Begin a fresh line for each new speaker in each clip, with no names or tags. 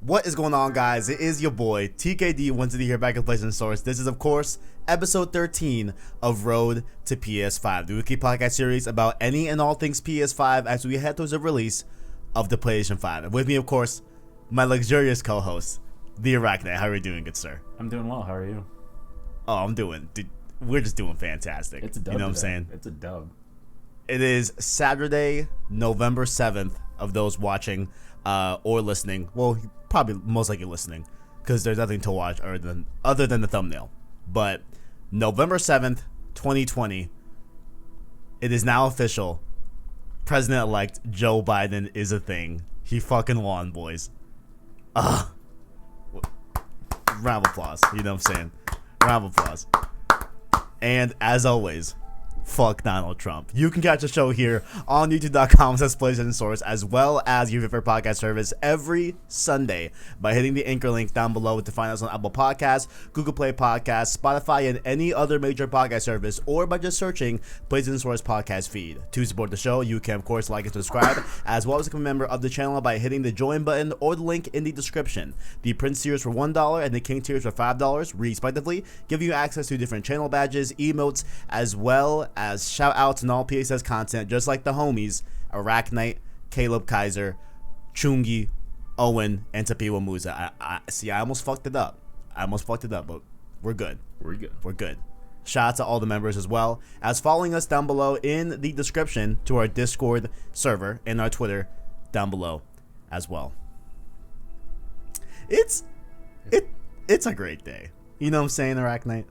What is going on, guys? It is your boy TKD Wednesday here back at PlayStation Source. This is, of course, episode 13 of Road to PS5, the weekly podcast series about any and all things PS5 as we head towards the release of the PlayStation 5. And with me, of course, my luxurious co-host, the ArachKnight. How are you doing, good sir?
I'm doing well. How are you?
Oh, we're just doing fantastic.
It's a dub.
You know what I'm
today.
saying?
It's a dub.
It is Saturday, November 7th, of those watching or listening. Well, probably most likely listening, because there's nothing to watch other than the thumbnail. But November 7th, 2020, it is now official. President-elect Joe Biden is a thing. He fucking won, boys. Round of applause. You know what I'm saying? Round of applause. And as always, fuck Donald Trump. You can catch the show here on youtube.com/PlayStation Source, as well as your favorite podcast service every Sunday by hitting the anchor link down below to find us on Apple Podcasts, Google Play Podcasts, Spotify, and any other major podcast service, or by just searching PlayStation Source podcast feed. To support the show, you can, of course, like and subscribe, as well as become a member of the channel by hitting the join button or the link in the description. The Prince tiers for $1 and the King tiers for $5, respectively, give you access to different channel badges, emotes, as well as shout outs and all PSS content, just like the homies ArachKnight, Caleb Kaiser, Chungi, Owen, and Tapiwa Musa. I almost fucked it up. But we're good. We're good. Shout out to all the members as well as following us down below in the description to our Discord server and our Twitter down below as well. It's a great day. You know what I'm saying, ArachKnight?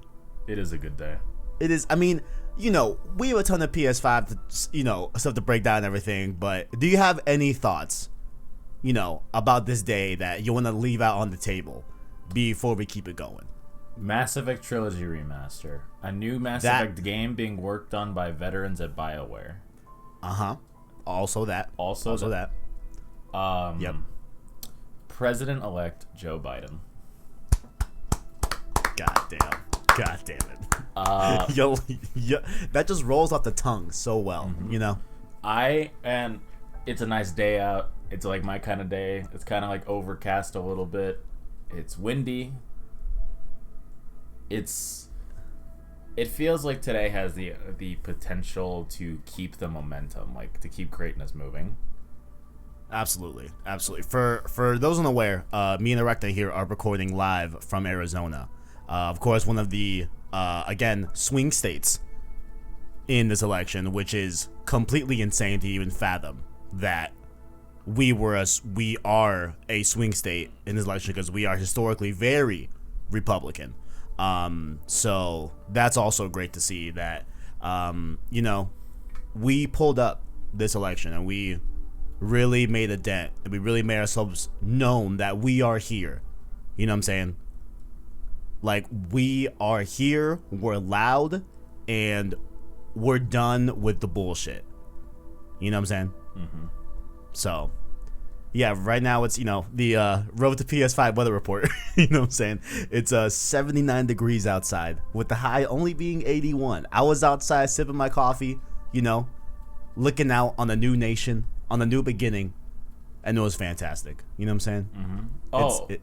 It is a good day.
It is. I mean, you know, we have a ton of PS5, stuff to break down and everything, but do you have any thoughts, about this day that you want to leave out on the table before we keep it going?
Mass Effect Trilogy Remaster. A new Mass Effect game being worked on by veterans at BioWare.
Also that. Yep.
President-elect Joe Biden.
God damn it. Yo, that just rolls off the tongue so well,
And it's a nice day out. It's like my kind of day. It's kind of like overcast a little bit. It's windy. It feels like today has the potential to keep the momentum, like to keep greatness moving.
Absolutely. For those unaware, me and ArachKnight here are recording live from Arizona. Of course, one of the again, swing states in this election, which is completely insane to even fathom that we are a swing state in this election, because we are historically very Republican. So that's also great to see that, we pulled up this election and we really made a dent and we really made ourselves known that we are here. You know what I'm saying? Like, we are here, we're loud, and we're done with the bullshit. You know what I'm saying?
Mm-hmm.
So, yeah, right now it's, the Road to PS5 weather report. You know what I'm saying? It's 79 degrees outside, with the high only being 81. I was outside sipping my coffee, looking out on the new nation, on the new beginning, and it was fantastic. You know what I'm saying?
Mm-hmm.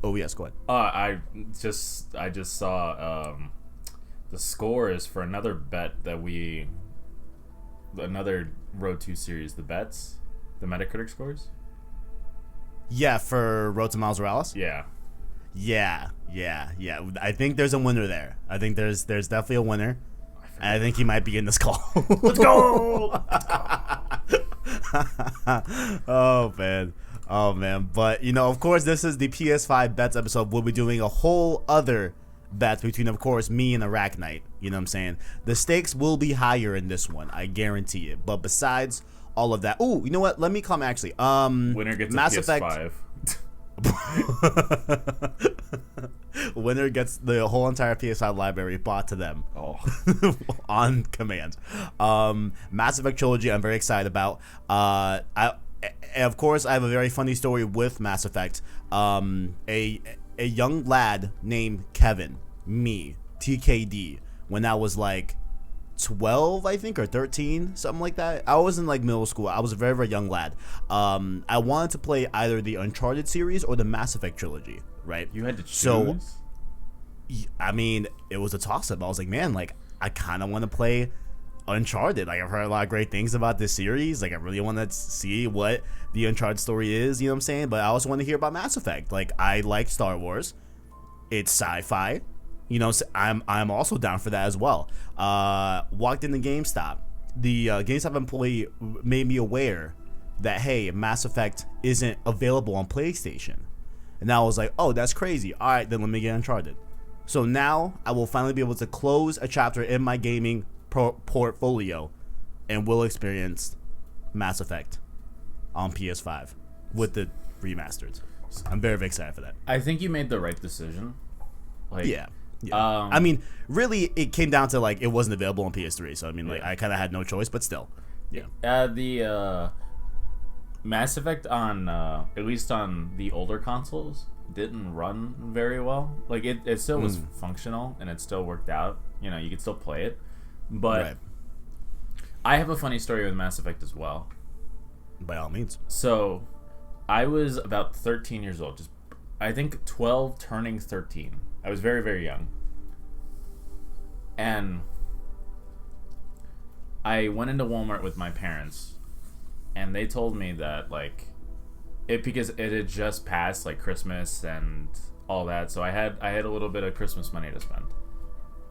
Oh yes, go ahead.
I just saw the score is for another bet another Road 2 series, the bets, the Metacritic scores.
Yeah, for Road to Miles Morales.
Yeah.
I think there's a winner there. I think there's definitely a winner, and I think he might be in this call.
Let's go.
Oh man, but of course, this is the PS5 Bets episode. We'll be doing a whole other bets between, of course, me and ArachKnight. You know what I'm saying? The stakes will be higher in this one, I guarantee it. But besides all of that, oh, you know what? Let me come actually.
Winner gets
Mass
a PS5.
Winner gets the whole entire PS5 library bought to them. On command. Mass Effect Trilogy, I'm very excited about. Of course, I have a very funny story with Mass Effect. A young lad named Kevin, me, TKD, when I was like 12, I think, or 13, something like that. I was in like middle school. I was a very, very young lad. I wanted to play either the Uncharted series or the Mass Effect trilogy, right?
You had to choose?
So, I mean, it was a toss-up. I was like, man, like, I kind of want to play Uncharted. Like, I've heard a lot of great things about this series. Like, I really want to see what the Uncharted story is, you know what I'm saying? But I also want to hear about Mass Effect. Like, I like Star Wars. It's sci-fi. You know, so I'm also down for that as well. Walked into GameStop. The GameStop employee made me aware that, hey, Mass Effect isn't available on PlayStation. And I was like, oh, that's crazy. All right, then let me get Uncharted. So now I will finally be able to close a chapter in my gaming portfolio and will experience Mass Effect on PS5 with the remastered. I'm very, very excited for that.
I think you made the right decision. Like,
yeah. I mean, really, it came down to, like, it wasn't available on PS3. So, I mean, like, I kind of had no choice, but still. Yeah.
The Mass Effect on, at least on the older consoles, didn't run very well. Like, it still was functional, and it still worked out. You know, you could still play it. But I have a funny story with Mass Effect as well.
By all means.
So, I was about 13 years old. Just, I think 12 turning 13. I was very, very young. And I went into Walmart with my parents, and they told me that, like, because it had just passed, like, Christmas and all that, so I had a little bit of Christmas money to spend.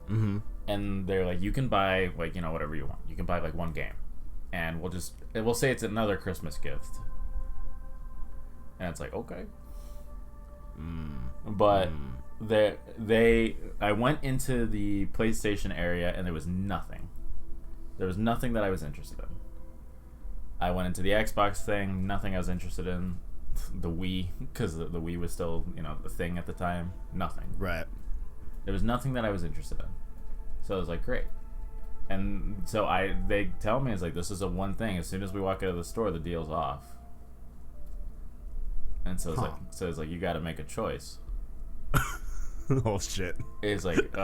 Mm-hmm.
And they're like, you can buy, like, you know, whatever you want. You can buy, like, one game. And we'll say it's another Christmas gift. And it's like, okay. But I went into the PlayStation area, and there was nothing. There was nothing that I was interested in. I went into the Xbox thing, nothing I was interested in. The Wii, because the Wii was still, you know, the thing at the time. Nothing.
Right.
There was nothing that I was interested in. So I was like, great. And so they tell me, it's like, this is a one thing. As soon as we walk out of the store, the deal's off. And so it's like, you got to make a choice.
Oh shit.
It's like,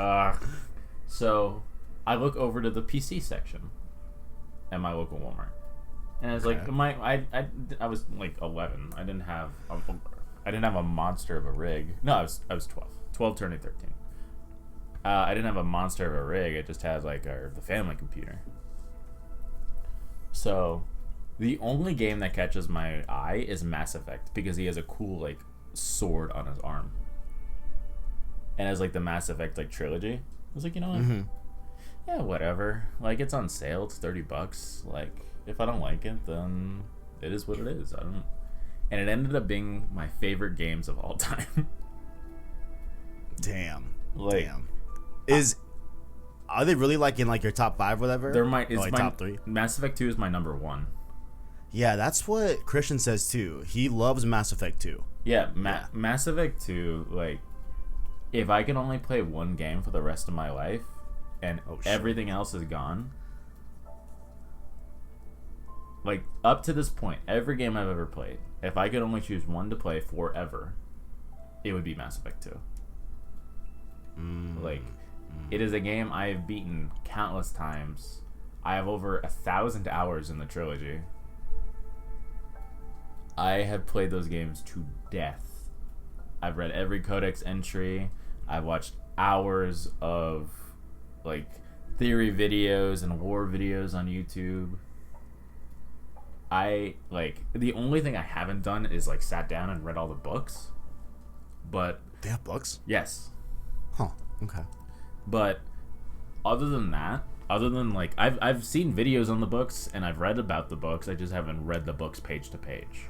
so I look over to the PC section at my local Walmart, and it's like I was like 11. I didn't have a monster of a rig. No, I was 12 turning 13. I didn't have a monster of a rig. It just had like the family computer. So the only game that catches my eye is Mass Effect, because he has a cool, like, sword on his arm. And it's like the Mass Effect, like, trilogy. I was like, you know what? Yeah, whatever. Like, it's on sale. It's $30. Like, if I don't like it, then it is what it is. And it ended up being my favorite games of all time.
Damn.
Like,
damn. Are they really, like, in, like, your top 5 or whatever?
They're my
top 3?
Mass Effect 2 is my number 1.
Yeah, that's what Christian says too. He loves Mass Effect 2.
Yeah, Mass Effect 2, like, if I can only play one game for the rest of my life and everything else is gone, like, up to this point, every game I've ever played, if I could only choose one to play forever, it would be Mass Effect 2. Like, it is a game I have beaten countless times. I have over 1,000 hours in the trilogy. I have played those games to death. I've read every codex entry. I've watched hours of, like, theory videos and war videos on YouTube. The only thing I haven't done is, like, sat down and read all the books. But
they have books?
Yes.
Huh. Okay.
But other than that, like, I've seen videos on the books and I've read about the books, I just haven't read the books page to page.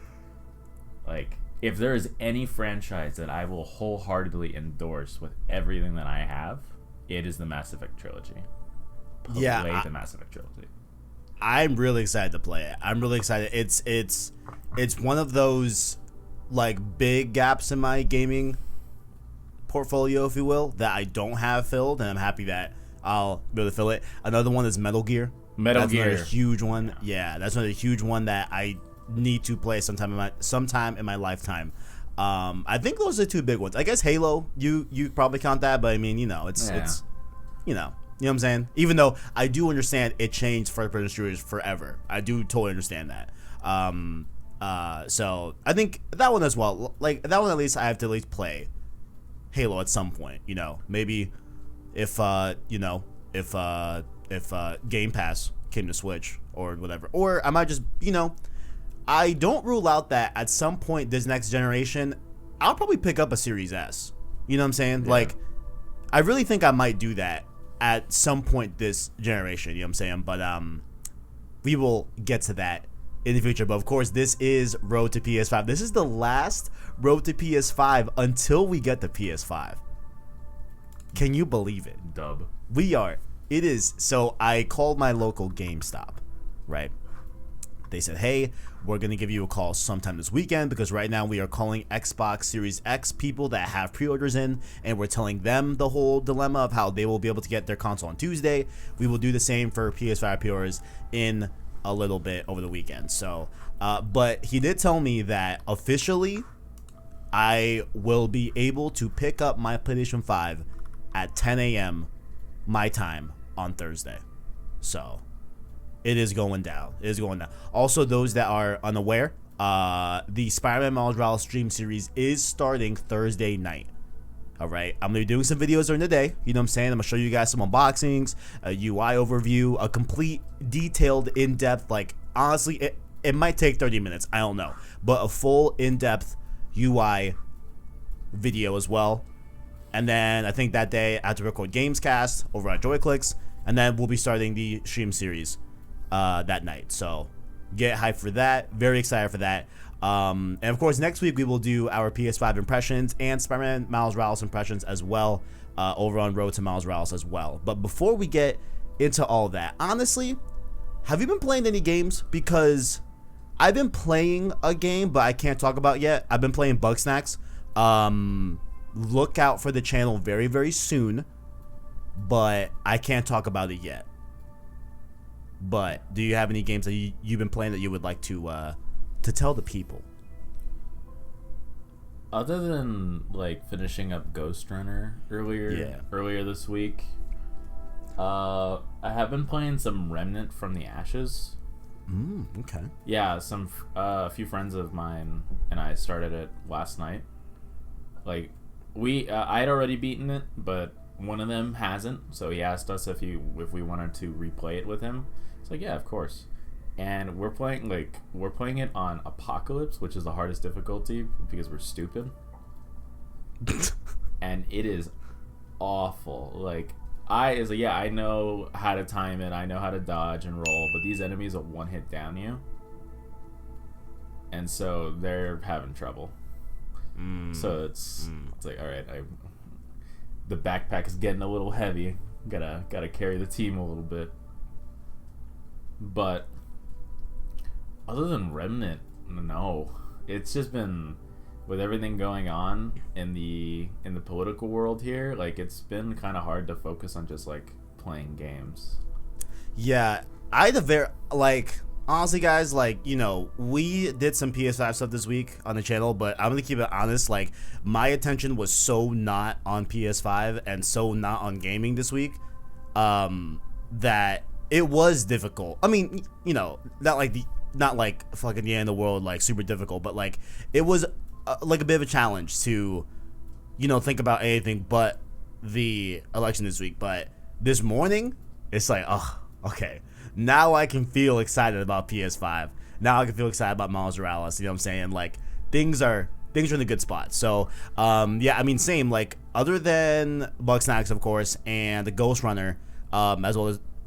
Like, if there is any franchise that I will wholeheartedly endorse with everything that I have, it is the Mass Effect trilogy.
Yeah,
the Mass Effect trilogy.
I'm really excited to play it. I'm really excited. It's one of those, like, big gaps in my gaming portfolio, if you will, that I don't have filled, and I'm happy that I'll be able to fill it. Another one is Metal Gear. That's another huge one. Yeah, that's another huge one that I need to play sometime in my lifetime. I think those are the two big ones. I guess Halo, you probably count that, but I mean, you know, it's you know, You know what I'm saying? Even though I do understand it changed first-person shooters forever. I do totally understand that. So I think that one as well. Like that one, at least I have to at least play Halo at some point. You know, maybe if Game Pass came to Switch or whatever, or I might just, you know, I don't rule out that at some point this next generation, I'll probably pick up a Series S. You know what I'm saying? Yeah. Like, I really think I might do that at some point this generation. You know what I'm saying? But we will get to that in the future. But of course, this is Road to PS5. This is the last Road to PS5 until we get the PS5. Can you believe it?
Dub.
We are. It is. So I called my local GameStop, right? They said, hey, we're going to give you a call sometime this weekend because right now we are calling Xbox Series X people that have pre-orders in, and we're telling them the whole dilemma of how they will be able to get their console on Tuesday. We will do the same for PS5 pre-orders in a little bit over the weekend. So, but he did tell me that officially I will be able to pick up my PlayStation 5 at 10 a.m. my time on Thursday. So it is going down. It is going down. Also, those that are unaware, the Spider-Man Miles Morales stream series is starting Thursday night. All right, I'm gonna be doing some videos during the day. You know what I'm saying? I'm gonna show you guys some unboxings, a UI overview, a complete, detailed, in-depth. Like honestly, it might take 30 minutes. I don't know, but a full, in-depth UI video as well. And then I think that day I have to record Gamescast over at JoyClicks, and then we'll be starting the stream series that night. So get hyped for that. Very excited for that. And of course, next week we will do our PS5 impressions and Spider-Man Miles Morales impressions as well, over on Road to Miles Morales as well. But before we get into all that, honestly, have you been playing any games? Because I've been playing a game, but I can't talk about it yet. I've been playing Bugsnax. Look out for the channel very, very soon, but I can't talk about it yet. But do you have any games that you've been playing that you would like to tell the people?
Other than like finishing up Ghost Runner earlier this week, I have been playing some Remnant from the Ashes.
Okay.
Yeah, a few friends of mine and I started it last night. Like I had already beaten it, but one of them hasn't, so he asked us if we wanted to replay it with him. It's like, yeah, of course. And we're playing it on Apocalypse, which is the hardest difficulty because we're stupid. And it is awful. Like I know how to time it, I know how to dodge and roll, but these enemies will one hit down you. And so they're having trouble. So it's like, all right, the backpack is getting a little heavy. Gotta carry the team a little bit. But other than Remnant, no. It's just been, with everything going on in the political world here, like it's been kind of hard to focus on just like playing games.
Yeah, honestly, guys, like, you know, we did some PS5 stuff this week on the channel, but I'm gonna keep it honest. Like, my attention was so not on PS5 and so not on gaming this week, that it was difficult. I mean, you know, not like fucking the end of the world, like super difficult, but like it was like a bit of a challenge to, you know, think about anything but the election this week. But this morning, it's like, oh, okay. Now I can feel excited about PS5. Now I can feel excited about Miles Morales. You know what I'm saying? Like things are in a good spot. So yeah, I mean, same. Like other than Bugsnax, of course, and the Ghost Runner,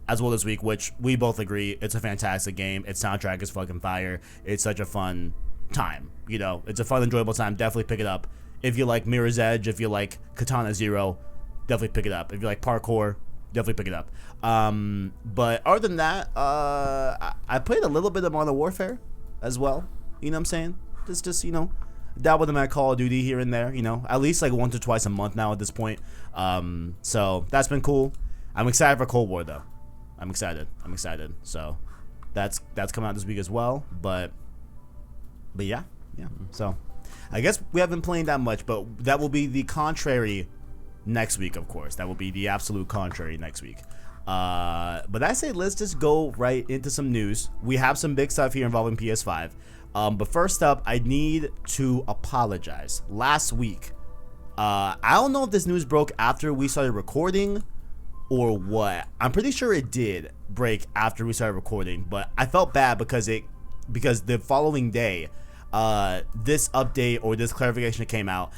as well this week, which we both agree it's a fantastic game. Its soundtrack is fucking fire. It's such a fun time. You know, it's a fun, enjoyable time. Definitely pick it up. If you like Mirror's Edge, if you like Katana Zero, definitely pick it up. If you like parkour, definitely pick it up. But other than that, I played a little bit of Modern Warfare as well. You know what I'm saying? Just you know, dabble in my Call of Duty here and there. You know, at least like once or twice a month now at this point. So that's been cool. I'm excited for Cold War though. I'm excited. So that's coming out this week as well. But yeah. So I guess we haven't been playing that much, but that will be the contrary next week, of course. That will be the absolute contrary next week. But I say let's just go right into some news. We have some big stuff here involving PS5. But first up, I need to apologize. Last week, I don't know if this news broke after we started recording or what. I'm pretty sure it did break after we started recording, but I felt bad because the following day, this update or this clarification came out.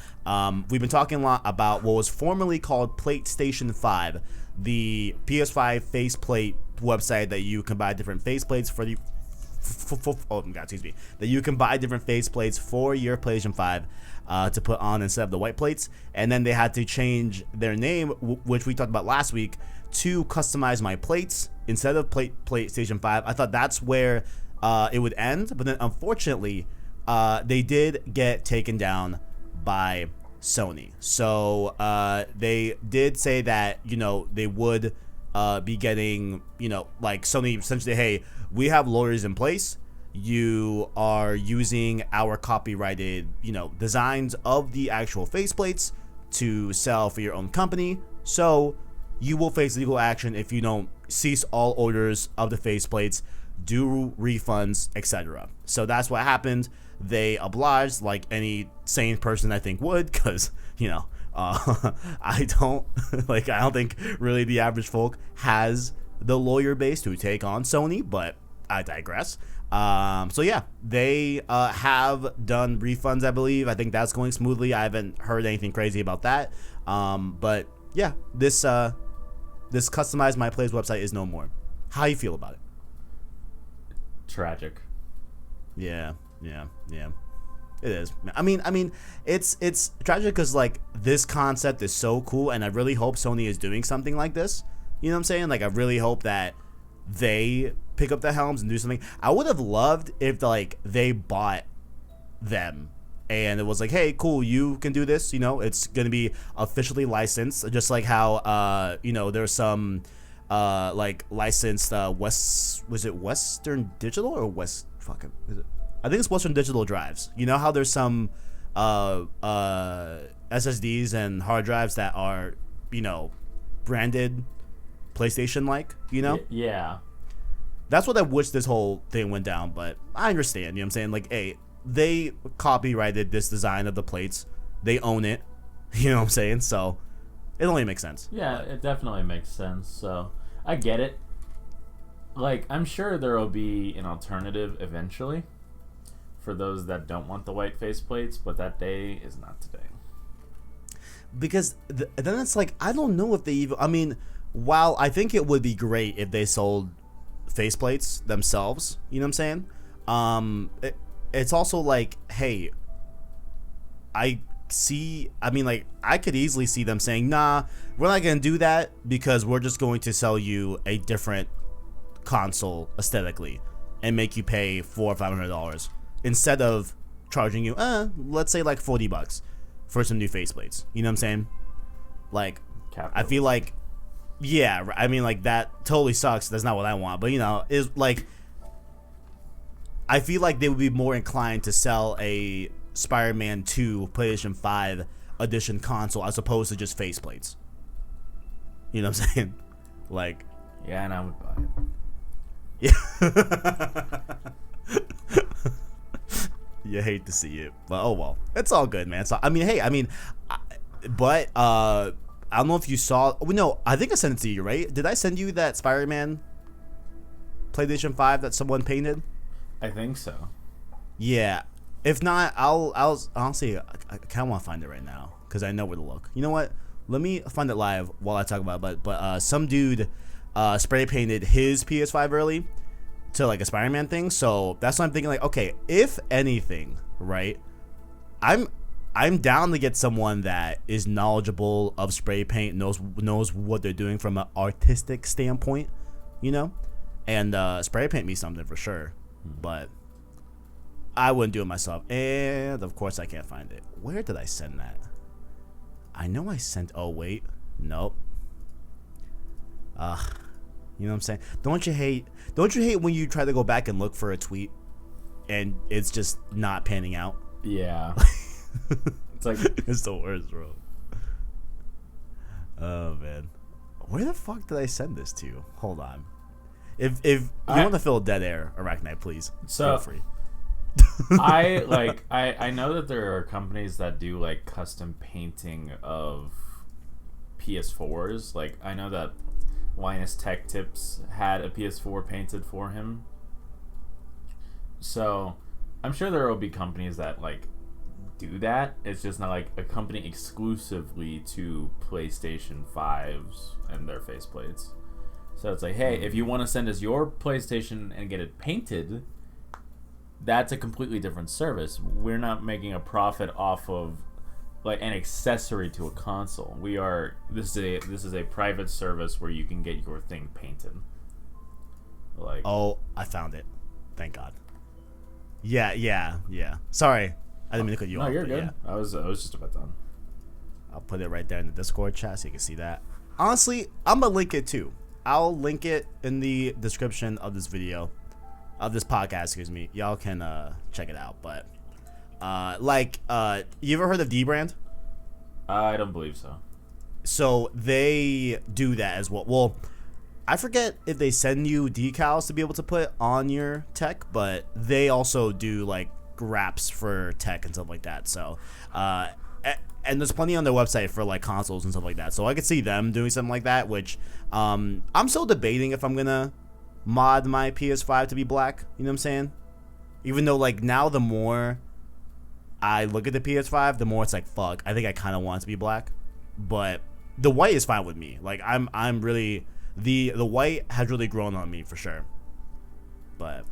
We've been talking a lot about what was formerly called PlayStation 5, the PS5 faceplate website that you can buy different faceplates for the that you can buy different faceplates for your PlayStation 5 to put on instead of the white plates. And then they had to change their name, which we talked about last week, to Customize My Plates instead of PlayStation 5. I thought that's where it would end, but then unfortunately they did get taken down by Sony. So they did say that, you know, they would be getting, you know, like Sony essentially, hey, we have lawyers in place. You are using our copyrighted, you know, designs of the actual faceplates to sell for your own company. So you will face legal action if you don't cease all orders of the faceplates, do refunds, etc. So that's what happened. They obliged, like any sane person I think would, because, you know, I don't think really the average folk has the lawyer base to take on Sony, but I digress. So yeah, they have done refunds, I believe. I think that's going smoothly. I haven't heard anything crazy about that. But yeah, this Customize My Plays website is no more. How you feel about it?
Tragic.
Yeah. It is. I mean, it's tragic because like this concept is so cool, and I really hope Sony is doing something like this. You know what I'm saying? Like I really hope that they pick up the helms and do something. I would have loved if like they bought them and it was like, hey, cool, you can do this. You know, it's gonna be officially licensed, just like how you know, there's some like licensed Western Digital or West fucking is it? I think it's Western Digital drives. You know how there's some SSDs and hard drives that are, you know, branded PlayStation like, you know?
Yeah.
That's what I wish this whole thing went down, but I understand, you know what I'm saying? Like, hey, they copyrighted this design of the plates. They own it. You know what I'm saying? So it only makes sense.
Yeah, it definitely makes sense. So I get it. Like, I'm sure there will be an alternative eventually for those that don't want the white faceplates, but that day is not today.
Because then it's like, I don't know if they even, I mean, while I think it would be great if they sold faceplates themselves, you know what I'm saying? It's also like, hey, I could easily see them saying, nah, we're not going to do that because we're just going to sell you a different console aesthetically and make you pay $400 or $500 instead of charging you, let's say like $40 for some new faceplates. You know what I'm saying? Like, I feel like, yeah, I mean, like, that totally sucks. That's not what I want. But, you know, is like, I feel like they would be more inclined to sell a Spider-Man 2 PlayStation 5 edition console as opposed to just faceplates. You know what I'm saying? Like,
yeah, and I would buy
it. Yeah. You hate to see it, but oh well, it's all good, man. So I mean, hey, I don't know if you saw. No, I think I sent it to you, right? Did I send you that Spider-Man PlayStation 5 that someone painted?
I think so.
Yeah. If not, I'll see. I kind of want to find it right now because I know where to look. You know what? Let me find it live while I talk about it. But some dude spray painted his PS5 early to like a Spider-Man thing. So that's what I'm thinking. Like, okay, if anything, right? I'm down to get someone that is knowledgeable of spray paint, knows what they're doing from an artistic standpoint, you know, and spray paint me something for sure. But I wouldn't do it myself, and of course I can't find it. Where did I send that? I know I sent. Oh wait, nope. You know what I'm saying? Don't you hate when you try to go back and look for a tweet and it's just not panning out?
Yeah. It's like,
it's the worst, bro. Oh man, where the fuck did I send this to? Hold on. If you want to fill dead air, ArachKnight, please
So
feel free.
I know that there are companies that do like custom painting of PS4s. Like I know that Linus Tech Tips had a PS4 painted for him. So I'm sure there will be companies that like do that. It's just not like a company exclusively to PlayStation 5s and their faceplates. So it's like, hey, if you want to send us your PlayStation and get it painted, that's a completely different service. We're not making a profit off of like an accessory to a console. This is a private service where you can get your thing painted. Like,
oh, I found it. Thank God. Yeah. Sorry, I didn't mean to cut you off.
No, you're good.
Yeah.
I was just about done.
I'll put it right there in the Discord chat so you can see that. Honestly, I'm gonna link it too. I'll link it in the description of this video, of this podcast. Excuse me. Y'all can check it out. But you ever heard of D-Brand?
I don't believe so.
So they do that as well. Well, I forget if they send you decals to be able to put on your tech, but they also do like wraps for tech and stuff like that. So, and there's plenty on their website for like consoles and stuff like that. So I could see them doing something like that, which I'm still debating if I'm gonna mod my PS5 to be black. You know what I'm saying? Even though like now the more I look at the PS5, the more it's like fuck. I think I kind of want it to be black, but the white is fine with me. Like I'm really the white has really grown on me for sure. But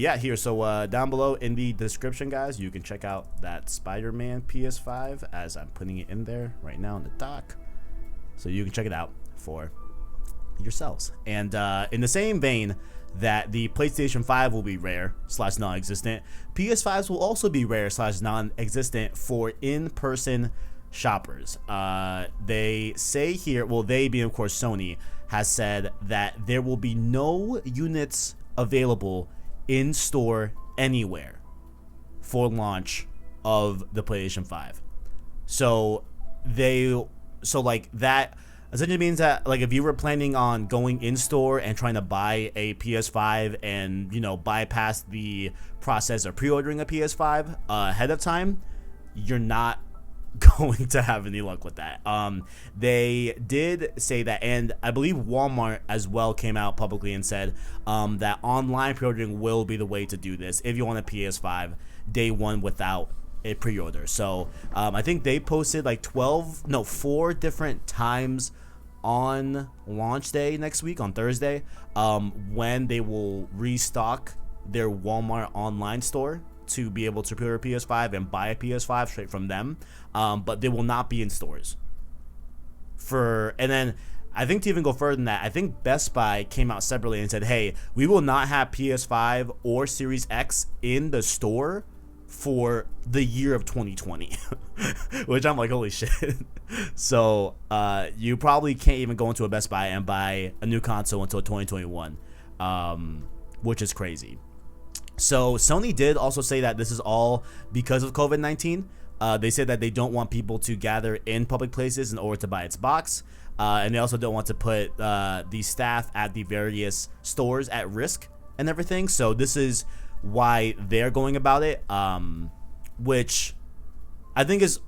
yeah, here. So down below in the description, guys, you can check out that Spider-Man PS5 as I'm putting it in there right now in the dock. So you can check it out for yourselves. And in the same vein that the PlayStation 5 will be rare / non-existent, PS5s will also be rare / non-existent for in-person shoppers. They say here, well, they being of course Sony, has said that there will be no units available in store anywhere for launch of the PlayStation 5. So like that essentially means that like if you were planning on going in store and trying to buy a PS5 and bypass the process of pre-ordering a PS5 ahead of time, you're not going to have any luck with that. They did say that, and I believe Walmart as well came out publicly and said that online pre-ordering will be the way to do this if you want a PS5 day one without a pre-order. So I think they posted like 4 different times on launch day next week on Thursday when they will restock their Walmart online store to be able to pre-order a PS5 and buy a PS5 straight from them, but they will not be in stores. And then I think to even go further than that, I think Best Buy came out separately and said, hey, we will not have PS5 or Series X in the store for the year of 2020, which I'm like, holy shit. So you probably can't even go into a Best Buy and buy a new console until 2021, which is crazy. So Sony did also say that this is all because of COVID-19. They said that they don't want people to gather in public places in order to buy its box. And they also don't want to put the staff at the various stores at risk and everything. So this is why they're going about it, which I think is,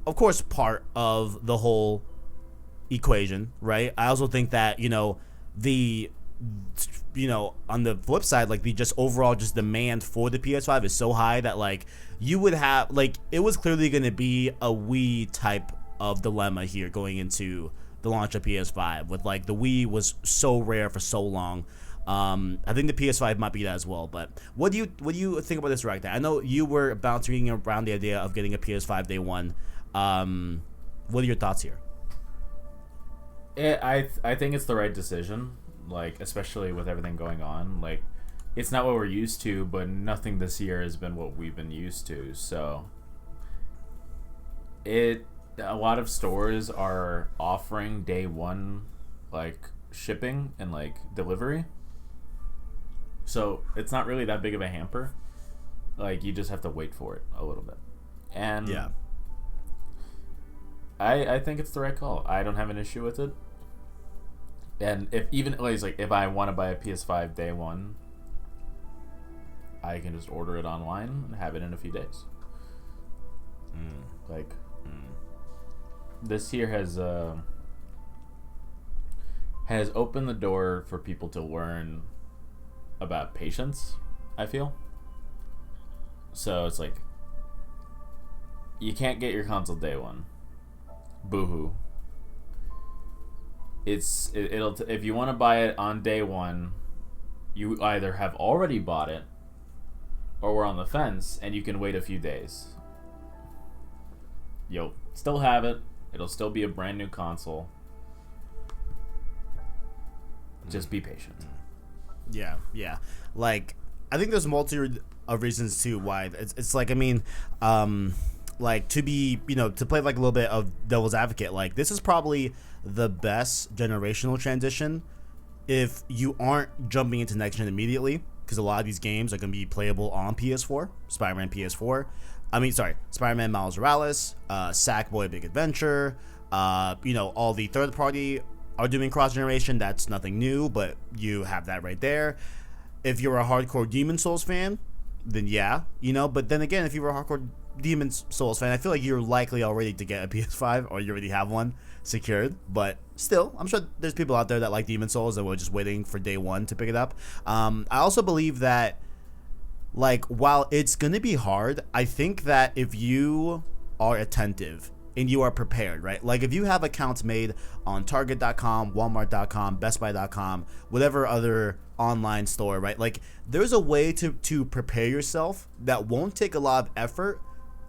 of course, part of the whole equation, right? I also think that, on the flip side, like the just overall just demand for the PS5 is so high that like you would have like it was clearly going to be a Wii type of dilemma here going into the launch of PS5 with like the Wii was so rare for so long. I think the PS5 might be that as well. But what do you think about this right now? I know you were bouncing around the idea of getting a PS5 day one. What are your thoughts here?
I think it's the right decision. Like, especially with everything going on, like, it's not what we're used to, but nothing this year has been what we've been used to. So, a lot of stores are offering day one, like, shipping and, like, delivery. So, it's not really that big of a hamper. Like, you just have to wait for it a little bit. And,
yeah.
I think it's the right call. I don't have an issue with it. And if I want to buy a PS5 day one, I can just order it online and have it in a few days. This year has opened the door for people to learn about patience, I feel. So it's like, you can't get your console day one. Boo-hoo. If you want to buy it on day one, you either have already bought it or we're on the fence and you can wait a few days. You'll still have it. It'll still be a brand new console. Just be patient.
Yeah. Like, I think there's multi of reasons too why it's like, I mean, like, to be, to play like a little bit of devil's advocate, like, this is probably the best generational transition if you aren't jumping into next gen immediately, because a lot of these games are going to be playable on PS4, Spider-Man PS4. Spider-Man Miles Morales, Sackboy Big Adventure, all the third party are doing cross-generation. That's nothing new, but you have that right there. If you're a hardcore Demon's Souls fan, then yeah, but then again, if you're a hardcore Demon's Souls fan, I feel like you're likely already to get a PS5 or you already have one secured, but still, I'm sure there's people out there that like Demon's Souls and were just waiting for day one to pick it up. I also believe that, like, while it's going to be hard, I think that if you are attentive and you are prepared, right? Like, if you have accounts made on Target.com, Walmart.com, BestBuy.com, whatever other online store, right? Like, there's a way to prepare yourself that won't take a lot of effort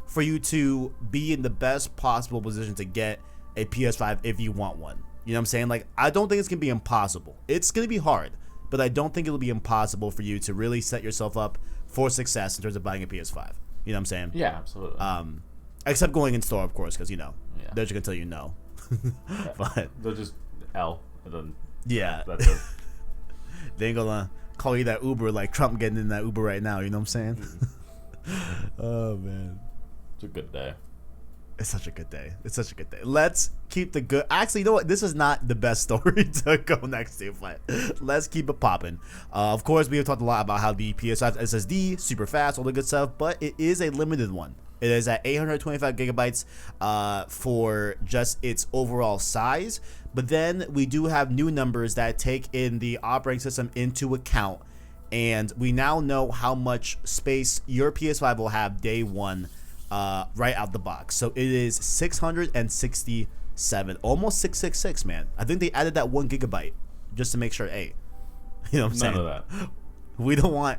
for you to be in the best possible position to get a PS5 if you want one. You know what I'm saying? Like, I don't think it's going to be impossible. It's going to be hard, but I don't think it'll be impossible for you to really set yourself up for success in terms of buying a PS5. You know what I'm saying?
Yeah, absolutely.
Except going in store, of course, because, they're just going to tell you no.
Yeah.
But
they'll just L. And then,
yeah.
That's it.
They ain't going to call you that Uber like Trump getting in that Uber right now. You know what I'm saying? Oh, man.
It's a good day.
It's such a good day. Let's keep the good. Actually, you know what? This is not the best story to go next to, but let's keep it popping. Of course, we have talked a lot about how the PS5 SSD, super fast, all the good stuff, but it is a limited one. It is at 825 gigabytes for just its overall size. But then we do have new numbers that take in the operating system into account. And we now know how much space your PS5 will have day one. Right out the box. So it is 667, almost 666, man. I think they added that 1 gigabyte just to make sure. Hey, you know what I'm saying?
None of that.
We don't want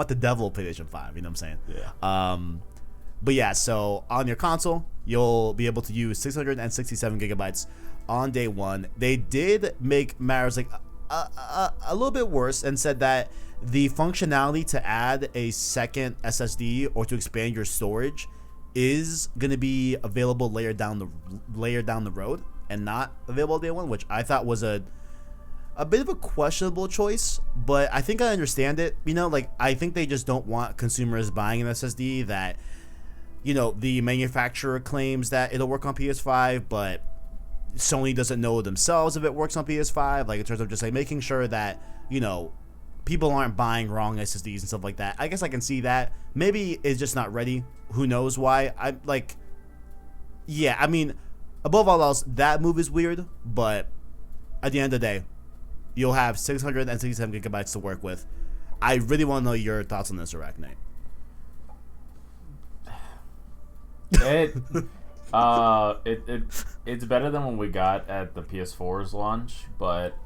the devil PlayStation 5. You know what I'm saying?
Yeah.
But yeah, so on your console, you'll be able to use 667 gigabytes on day one. They did make matters like a little bit worse and said that the functionality to add a second SSD or to expand your storage is going to be available later down the road and not available day one, which I thought was a bit of a questionable choice, but I think I understand it. Like, I think they just don't want consumers buying an SSD that, the manufacturer claims that it'll work on PS5, but Sony doesn't know themselves if it works on PS5, like, in terms of just like making sure that, people aren't buying wrong SSDs and stuff like that. I guess I can see that. Maybe it's just not ready. Who knows why? Above all else, that move is weird, but at the end of the day, you'll have 667 gigabytes to work with. I really want to know your thoughts on this, ArachKnight.
It's better than what we got at the PS4's launch, but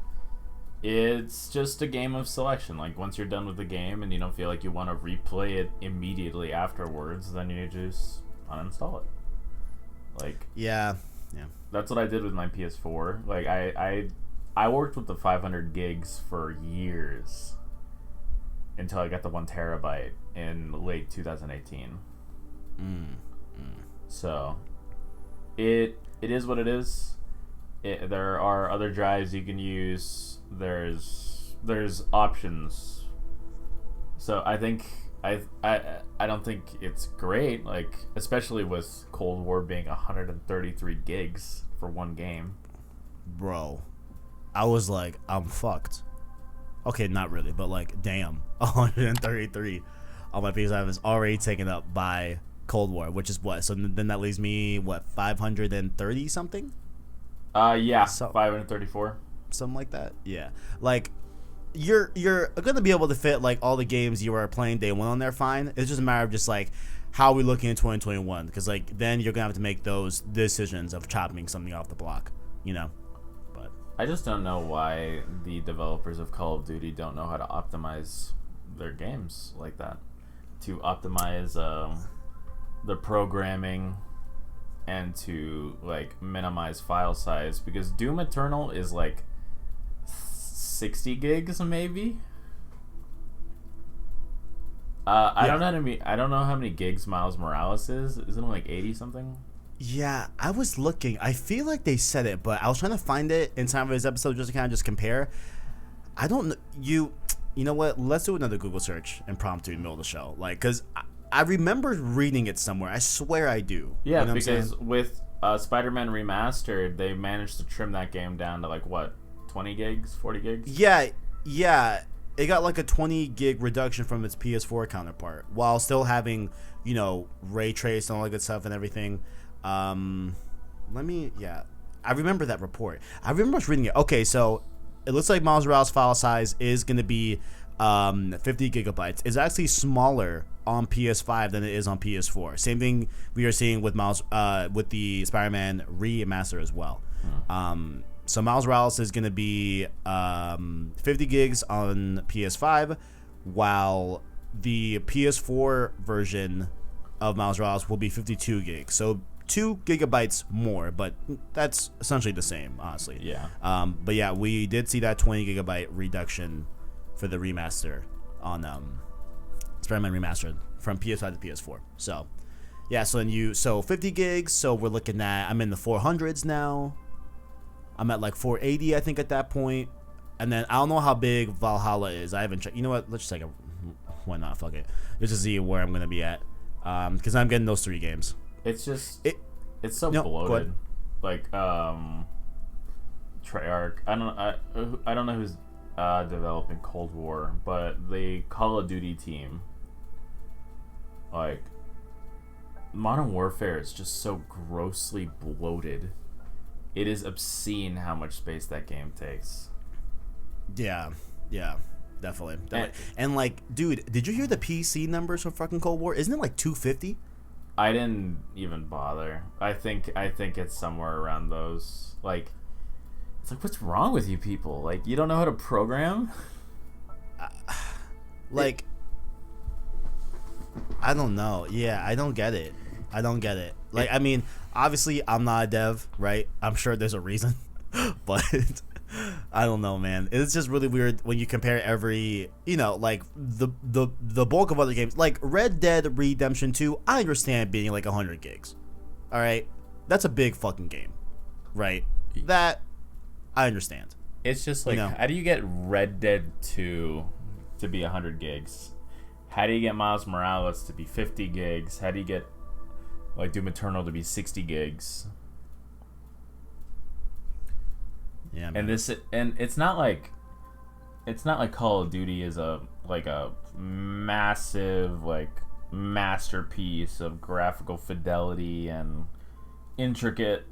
it's just a game of selection. Like, once you're done with the game and you don't feel like you want to replay it immediately afterwards, then you just uninstall it. Like,
yeah.
That's what I did with my PS4. Like, I worked with the 500 gigs for years until I got the 1 terabyte in late 2018. So it is what it is. There are other drives you can use. There's options. So I think I don't think it's great, like especially with Cold War being 133 gigs for one game.
Bro, I was like, I'm fucked. Okay, not really, but like, damn, 133 on my PS5 is already taken up by Cold War, which is what? So then that leaves me, what, 530 something?
Yeah,
So,
534.
something like that. Yeah, like you're gonna be able to fit like all the games you are playing day one on there. Fine. It's just a matter of just like how are we looking in 2021, because like then you're gonna have to make those decisions of chopping something off the block, you know. But
I just don't know why the developers of Call of Duty don't know how to optimize their games like that. To optimize the programming and to like minimize file size, because Doom Eternal is like 60 gigs maybe. I don't know how many gigs Miles Morales is. Isn't it like 80 something?
yeah, I was looking. I feel like they said it, but I was trying to find it in time for this episode just to kind of just compare. I don't know. You know what? Let's do another Google search impromptu in the middle of the show. Like, because I remember reading it somewhere. I swear I do.
Yeah,
you know
because with Spider-Man Remastered, they managed to trim that game down to like, what, 20 gigs, 40 gigs?
Yeah. It got like a 20 gig reduction from its PS4 counterpart while still having, you know, ray trace and all that good stuff and everything. I remember that report. I remember us reading it. Okay, so it looks like Miles Morales file size is going to be 50 gigabytes. It's actually smaller on PS5 than it is on PS4. Same thing we are seeing with with the Spider-Man remaster as well. So Miles Morales is going to be 50 gigs on PS5, while the PS4 version of Miles Morales will be 52 gigs. So 2 gigabytes more, but that's essentially the same, honestly.
Yeah.
But yeah, we did see that 20 gigabyte reduction for the remaster on Spider-Man Remastered from PS5 to PS4. So yeah, so 50 gigs. So we're looking at, I'm in the 400s now. I'm at like 480, I think, at that point. And then I don't know how big Valhalla is. I haven't checked. You know what? Let's just take a. Why not? Fuck it. Just to see where I'm gonna be at. Because I'm getting those 3 games.
It's just it's so bloated. Like Treyarch. I don't know who's developing Cold War, but the Call of Duty team, like Modern Warfare, is just so grossly bloated. It is obscene how much space that game takes.
Yeah, definitely. And like, dude, did you hear the PC numbers for fucking Cold War? Isn't it like 250?
I didn't even bother. I think it's somewhere around those. Like, it's like, what's wrong with you people? Like, you don't know how to program?
Like, I don't know. Yeah, I don't get it. Like, I mean, obviously, I'm not a dev, right? I'm sure there's a reason, but I don't know, man. It's just really weird when you compare every, you know, like the bulk of other games, like Red Dead Redemption 2. I understand being like 100 gigs. All right, that's a big fucking game, right? That I understand.
It's just like, you know, how do you get Red Dead 2 to be 100 gigs? How do you get Miles Morales to be 50 gigs? How do you get like Doom Eternal to be 60 gigs? Yeah, man. And it's not like Call of Duty is a massive like masterpiece of graphical fidelity and intricate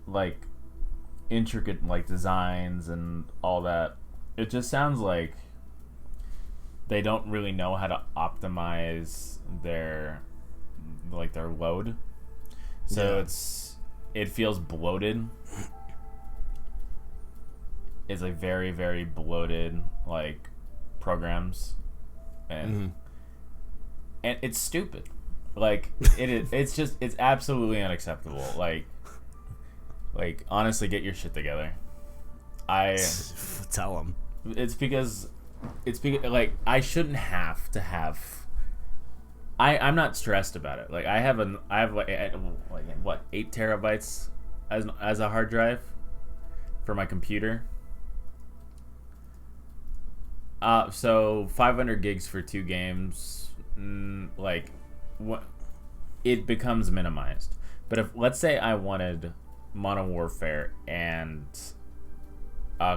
designs and all that. It just sounds like they don't really know how to optimize their load. So yeah. It feels bloated. It's like very, very bloated like programs, and it's stupid. Like it's absolutely unacceptable. Like honestly, get your shit together.
Tell them.
It's because like I shouldn't have to have. I'm not stressed about it. Like I have like what 8 terabytes as a hard drive for my computer. So 500 gigs for 2 games, like what it becomes minimized. But if let's say I wanted Modern Warfare and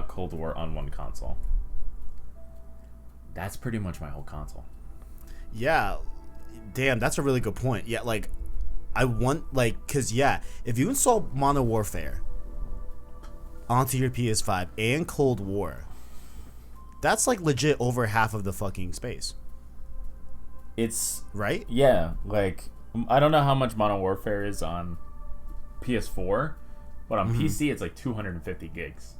Cold War on one console, that's pretty much my whole console.
Yeah, damn, that's a really good point. Yeah, like I want because if you install Modern Warfare onto your PS5 and Cold War, that's like legit over half of the fucking space.
It's
right.
Yeah, like I don't know how much Modern Warfare is on PS4, but on PC it's like 250 gigs.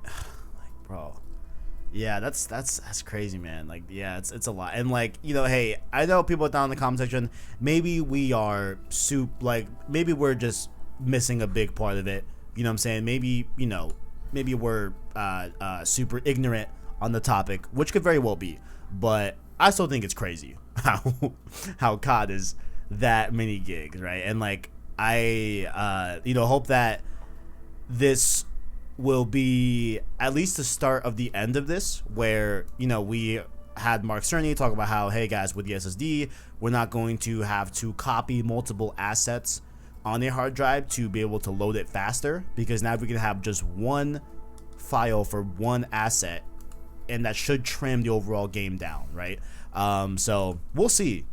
Like, bro. Yeah, that's crazy, man. Like, yeah, it's a lot. And like, hey, I know people down in the comment section, maybe we are maybe we're just missing a big part of it. You know what I'm saying? Maybe, maybe we're super ignorant on the topic, which could very well be. But I still think it's crazy how COD is that many gigs, right? And like I hope that this will be at least the start of the end of this, where we had Mark Cerny talk about how, hey guys, with the SSD, we're not going to have to copy multiple assets on a hard drive to be able to load it faster, because now we can have just one file for one asset, and that should trim the overall game down, right? So we'll see,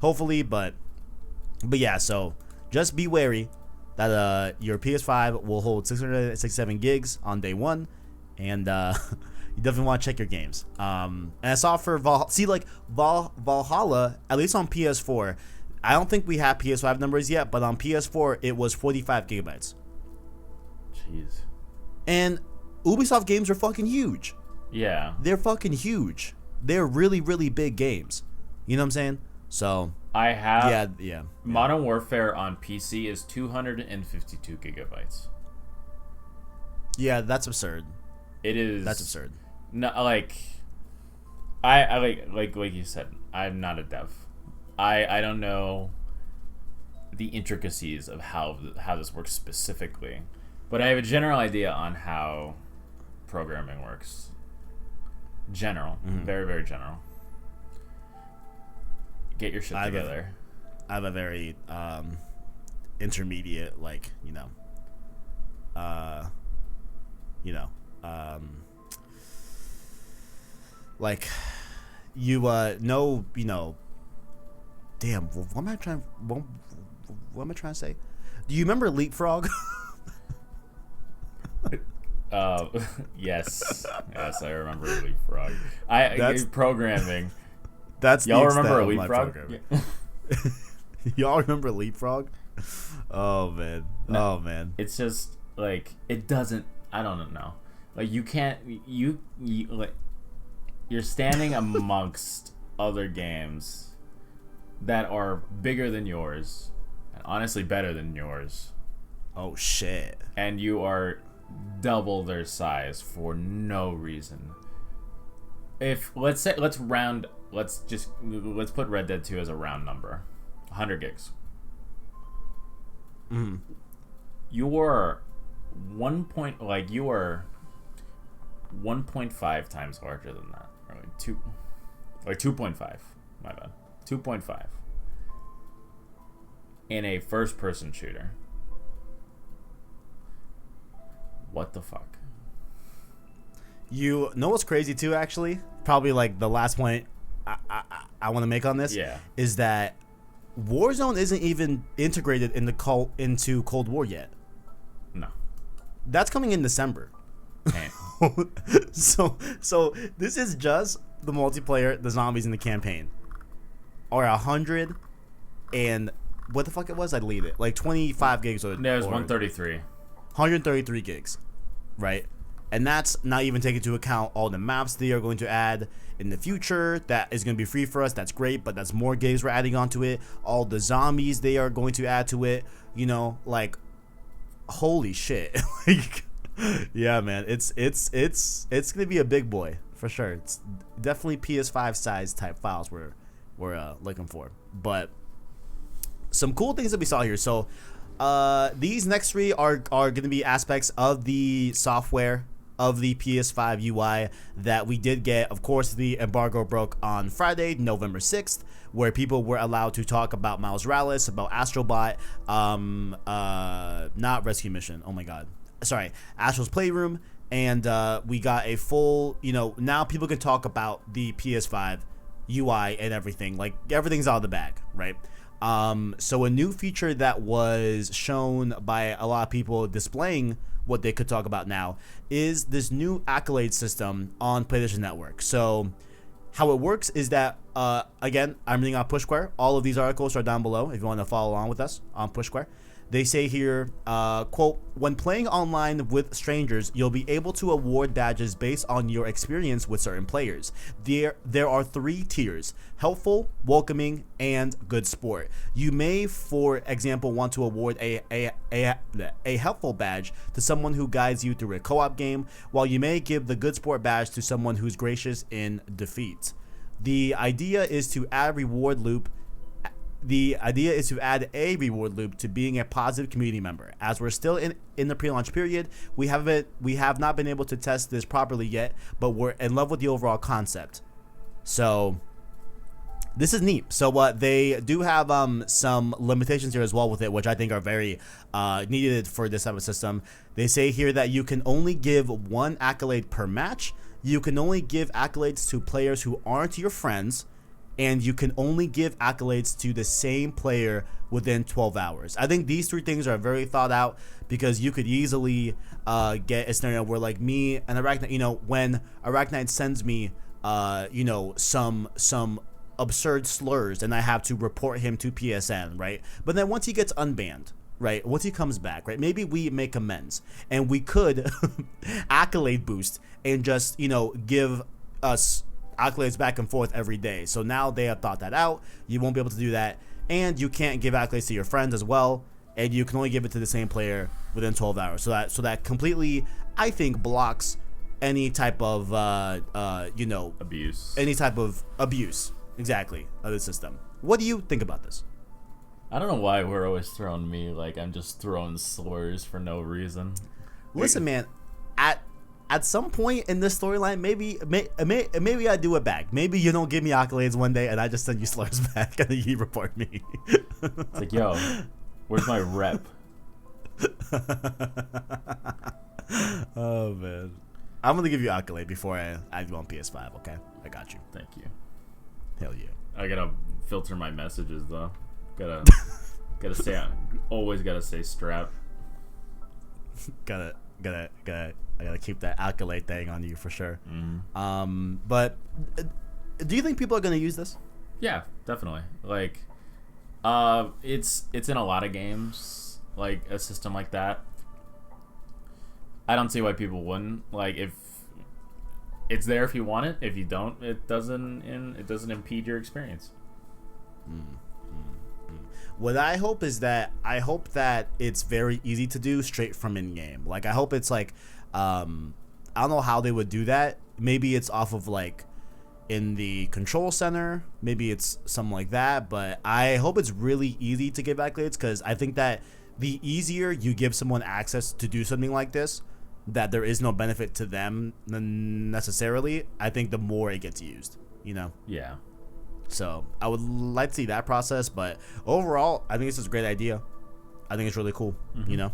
hopefully, but yeah, so just be wary that your PS5 will hold 667 gigs on day one, and you definitely want to check your games. And I saw for Valhalla, at least on PS4, I don't think we have PS5 numbers yet, but on PS4 it was 45 gigabytes.
Jeez.
And Ubisoft games are fucking huge.
Yeah.
They're fucking huge. They're really, really big games. You know what I'm saying? So
I have
yeah.
Modern Warfare on PC is 252 gigabytes.
Yeah, that's absurd.
It is.
That's absurd.
No, like I like you said, I'm not a dev. I don't know the intricacies of how this works specifically, but I have a general idea on how programming works. General, very, very general. Get your shit together.
I have a very intermediate, damn, what am I trying to say? Do you remember Leapfrog?
Yes, I remember Leapfrog. That's programming.
That's
y'all remember Leapfrog?
Yeah. Y'all remember Leapfrog? Oh man,
no,
oh man.
It's just like it doesn't. I don't know. Like you can't. You like you're standing amongst other games that are bigger than yours, and honestly better than yours.
Oh shit!
And you are double their size for no reason. If let's put Red Dead 2 as a round number, 100 gigs. You are 1.5 times larger than that. Or like 2.5. My bad. 2.5 in a first-person shooter. What the fuck?
You know what's crazy too, actually? Probably like the last point I want to make on this is that Warzone isn't even integrated into Cold War yet.
No.
That's coming in December. So this is just the multiplayer, the zombies in the campaign are 100 and what the fuck it was? I deleted it. Like 25 gigs or
there's 133.
133 gigs, right? And that's not even taking into account all the maps they are going to add in the future. That is going to be free for us. That's great, but that's more gigs we're adding onto it. All the zombies they are going to add to it. Like, holy shit! Like, yeah, man, it's gonna be a big boy for sure. It's definitely PS5 size type files we're looking for. But some cool things that we saw here. So. These next three are going to be aspects of the software of the PS5 UI that we did get. Of course, the embargo broke on Friday, November 6th, where people were allowed to talk about Miles Morales, about Astrobot, not Rescue Mission, oh my god, sorry, Astro's Playroom, and we got a full, now people can talk about the PS5 UI and everything, like everything's out of the bag, right? So a new feature that was shown by a lot of people displaying what they could talk about now is this new accolade system on PlayStation Network. So how it works is that, again, I'm reading on PushSquare. All of these articles are down below if you want to follow along with us on PushSquare. They say here, quote, when playing online with strangers, you'll be able to award badges based on your experience with certain players. There are 3 tiers: helpful, welcoming, and good sport. You may, for example, want to award a helpful badge to someone who guides you through a co-op game, while you may give the good sport badge to someone who's gracious in defeat. The idea is to add a reward loop to being a positive community member. As we're still in the pre-launch period, we have not been able to test this properly yet, but we're in love with the overall concept. So this is neat. So they do have some limitations here as well with it, which I think are very needed for this type of system. They say here that you can only give 1 accolade per match. You can only give accolades to players who aren't your friends, and you can only give accolades to the same player within 12 hours. I think these 3 things are very thought out, because you could easily get a scenario where, like, me and ArachKnight, when ArachKnight sends me, some absurd slurs, and I have to report him to PSN, right? But then once he gets unbanned, right, once he comes back, right, maybe we make amends, and we could accolade boost and just, give us accolades back and forth every day. So now they have thought that out. You won't be able to do that, and you can't give accolades to your friends as well, and you can only give it to the same player within 12 hours. So that completely, I think, blocks any type of
abuse.
Any type of abuse, exactly, of the system. What do you think about this?
I don't know why we're always throwing me like I'm just throwing slurs for no reason.
Listen, man, at some point in this storyline, maybe I do it back. Maybe you don't give me accolades one day, and I just send you slurs back, and then you report me.
It's like, yo, where's my rep?
Oh man, I'm gonna give you accolade before I do on PS5. Okay, I got you.
Thank you.
Hell yeah.
I gotta filter my messages though. Gotta say, always gotta say strap.
I gotta keep that accolade thing on you for sure.
Mm.
But do you think people are gonna use this?
Yeah, definitely. Like, it's in a lot of games, like a system like that. I don't see why people wouldn't. Like, if it's there if you want it. If you don't, it doesn't impede your experience.
What I hope is that it's very easy to do straight from in-game. Like, I hope it's like, I don't know how they would do that. Maybe it's off of like in the control center. Maybe it's something like that. But I hope it's really easy to give accolades, because I think that the easier you give someone access to do something like this, that there is no benefit to them necessarily, I think the more it gets used,
Yeah.
So I would like to see that process, but overall, I think this is a great idea. I think it's really cool.
Mm-hmm.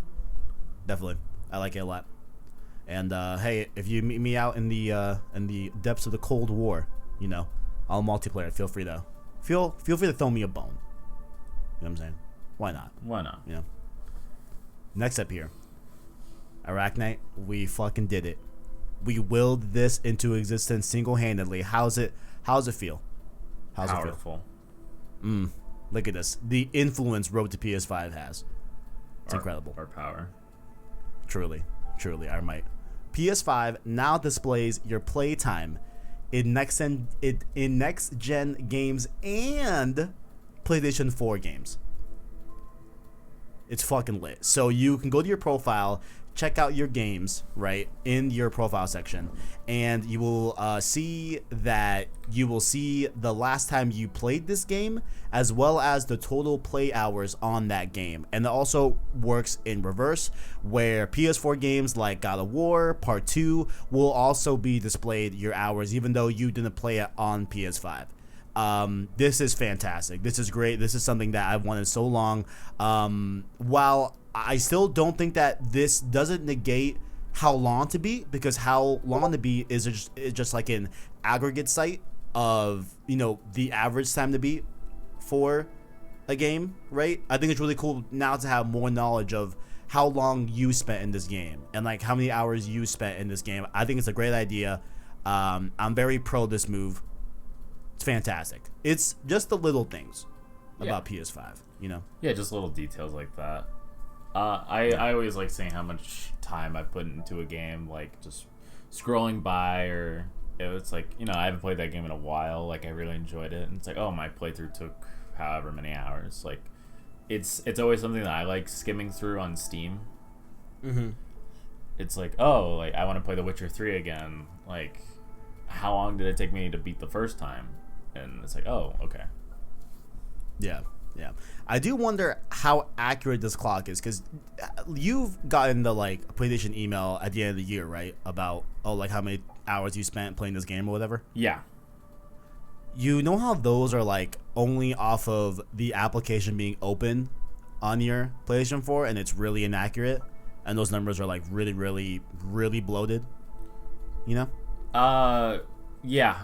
Definitely, I like it a lot. And hey, if you meet me out in the depths of the Cold War, I'll multiplayer. Feel free to throw me a bone. You know what I'm saying? Why not?
Why not?
Next up here, ArachKnight, we fucking did it. We willed this into existence single-handedly. How's it feel? How's
Powerful.
it feel? Look at this. The influence Road to PS5 has. It's incredible.
Our power.
Truly, our might. PS5 now displays your playtime in next gen games and PlayStation 4 games. It's fucking lit. So you can go to your profile, check out your games, right, in your profile section, and you will see the last time you played this game, as well as the total play hours on that game. And it also works in reverse, where PS4 games like God of War Part 2 will also be displayed your hours, even though you didn't play it on PS5. This is fantastic. This is great. This is something that I've wanted so long. While I still don't think that this doesn't negate how long to beat, because how long to beat is just like an aggregate site of, the average time to beat for a game, right? I think it's really cool now to have more knowledge of how long you spent in this game and like how many hours you spent in this game. I think it's a great idea. I'm very pro this move. It's fantastic. It's just the little things about PS5,
Yeah, just little details like that. I always like seeing how much time I put into a game, like just scrolling by, or it's like, I haven't played that game in a while, like I really enjoyed it, and it's like, oh, my playthrough took however many hours. Like it's always something that I like skimming through on Steam. It's like, oh, like I want to play The Witcher 3 again, like how long did it take me to beat the first time? And it's like, oh, okay.
Yeah. I do wonder how accurate this clock is, because you've gotten the like PlayStation email at the end of the year, right? About like how many hours you spent playing this game or whatever.
Yeah.
You know how those are like only off of the application being open on your PlayStation 4, and it's really inaccurate, and those numbers are like really, really, really bloated. Yeah,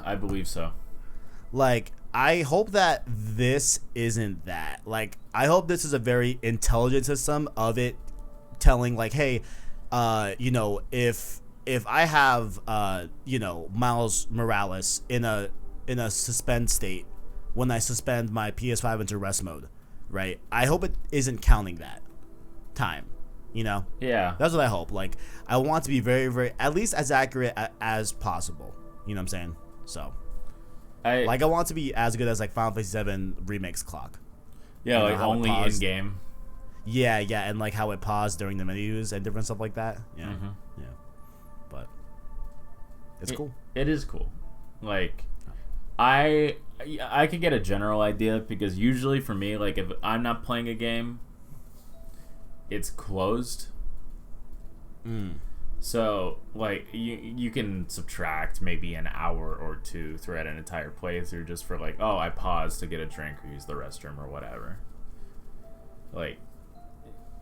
I believe so.
Like, I hope that this isn't that. Like, I hope this is a very intelligent system of it telling, like, hey, if I have, Miles Morales in a suspend state when I suspend my PS5 into rest mode, right? I hope it isn't counting that time,
Yeah.
That's what I hope. Like, I want to be very, very, at least as accurate as possible. You know what I'm saying? So. I want to be as good as like Final Fantasy VII Remake's clock.
Yeah, like only in game.
Yeah, and like how it paused during the menus and different stuff like that. Yeah, yeah. But it's cool.
It is cool. Like, I could get a general idea, because usually for me, like if I'm not playing a game, it's closed. So, like, you can subtract maybe an hour or two throughout an entire playthrough just for, like, oh, I paused to get a drink or use the restroom or whatever. Like,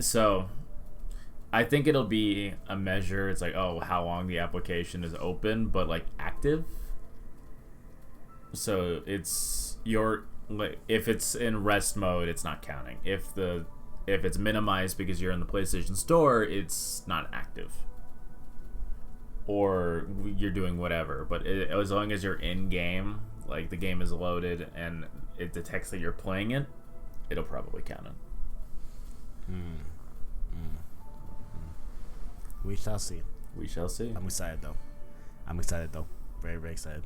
so, I think it'll be a measure. It's like, oh, how long the application is open, but, like, active. So, it's if it's in rest mode, it's not counting. If it's minimized because you're in the PlayStation Store, it's not active. Or you're doing whatever, but as long as you're in game, like the game is loaded and it detects that you're playing it, it'll probably count it.
We shall see. I'm excited though. Very, very excited.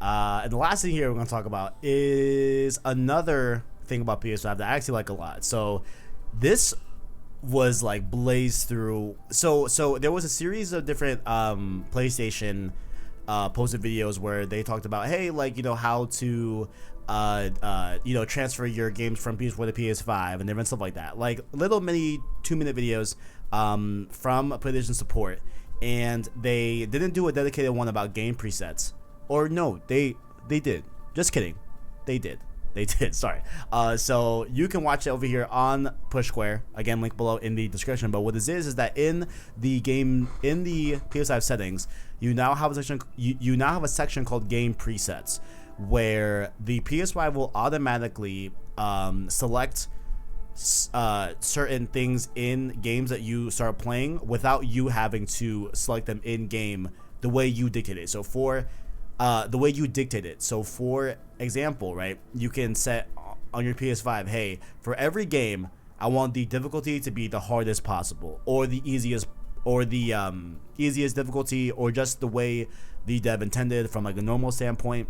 And the last thing here we're going to talk about is another thing about PS5 that I actually like a lot. So this was like blazed through. So there was a series of different PlayStation posted videos where they talked about, hey, like, how to transfer your games from PS4 to PS5 and different stuff like that. Like little mini 2-minute videos from PlayStation support, and they didn't do a dedicated one about game presets. Or no, they did. Just kidding. They did. Sorry. So you can watch it over here on Push Square. Again, link below in the description. But what this is that in the PS5 settings, you now have a section. You now have a section called Game Presets, where the PS5 will automatically select certain things in games that you start playing without you having to select them in game the way you dictate it. So for example, right, you can set on your PS5, hey, for every game, I want the difficulty to be the hardest possible, or the easiest difficulty, or just the way the dev intended from like a normal standpoint.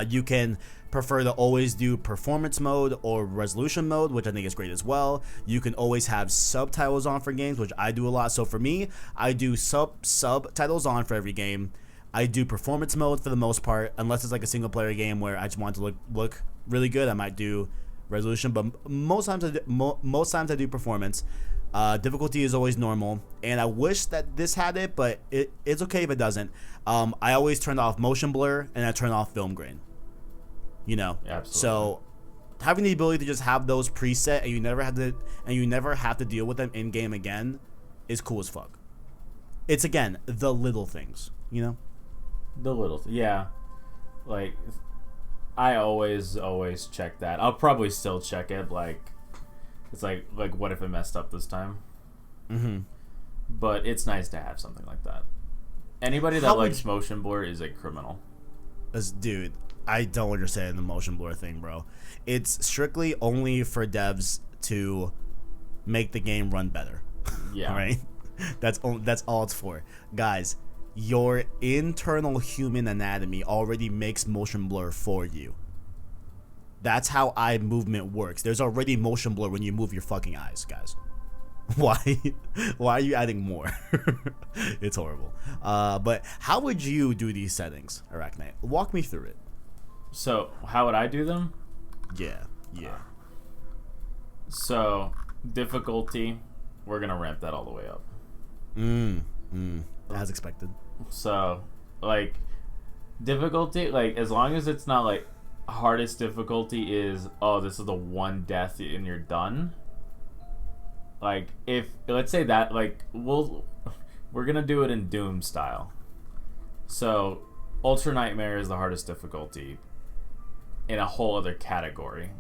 You can prefer to always do performance mode or resolution mode, which I think is great as well. You can always have subtitles on for games, which I do a lot. So for me, I do subtitles on for every game. I do performance mode for the most part, unless it's like a single player game where I just want to look really good. I might do resolution, but most times I do performance. Difficulty is always normal, and I wish that this had it, but it's okay if it doesn't. I always turn off motion blur and I turn off film grain. You know,
Absolutely.
So having the ability to just have those preset and you never have to deal with them in game again is cool as fuck. It's again the little things, you know.
Yeah, like I always check that. I'll probably still check it. Like it's like what if it messed up this time?
Mm-hmm.
But it's nice to have something like that. Anybody that likes motion blur is a criminal.
Dude, I don't understand the motion blur thing, bro. It's strictly only for devs to make the game run better.
Yeah.
Right? That's all it's for. Guys, your internal human anatomy already makes motion blur for you. That's how eye movement works. There's already motion blur when you move your fucking eyes, guys. Why are you adding more? It's horrible. But how would you do these settings, ArachKnight? Walk me through it.
So, how would I do them?
Yeah.
So, difficulty, we're going to ramp that all the way up.
As expected.
So, like, difficulty, like, as long as it's not, like, hardest difficulty is, oh, this is the one death and you're done. Like, if, let's say that, like, we're going to do it in Doom style. So, Ultra Nightmare is the hardest difficulty in a whole other category.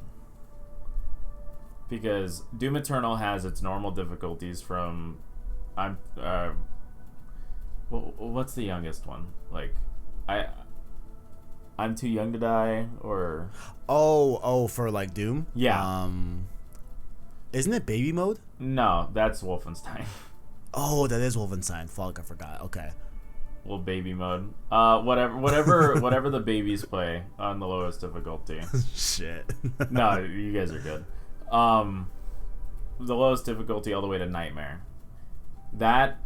Because Doom Eternal has its normal difficulties from, what's the youngest one? Like, I'm Too Young to Die, or...
Oh, for, like, Doom?
Yeah.
Isn't it baby mode?
No, that's Wolfenstein.
Oh, that is Wolfenstein. Fuck, I forgot. Okay.
Well, baby mode. Whatever the babies play on the lowest difficulty.
Shit.
No, you guys are good. The lowest difficulty all the way to Nightmare. That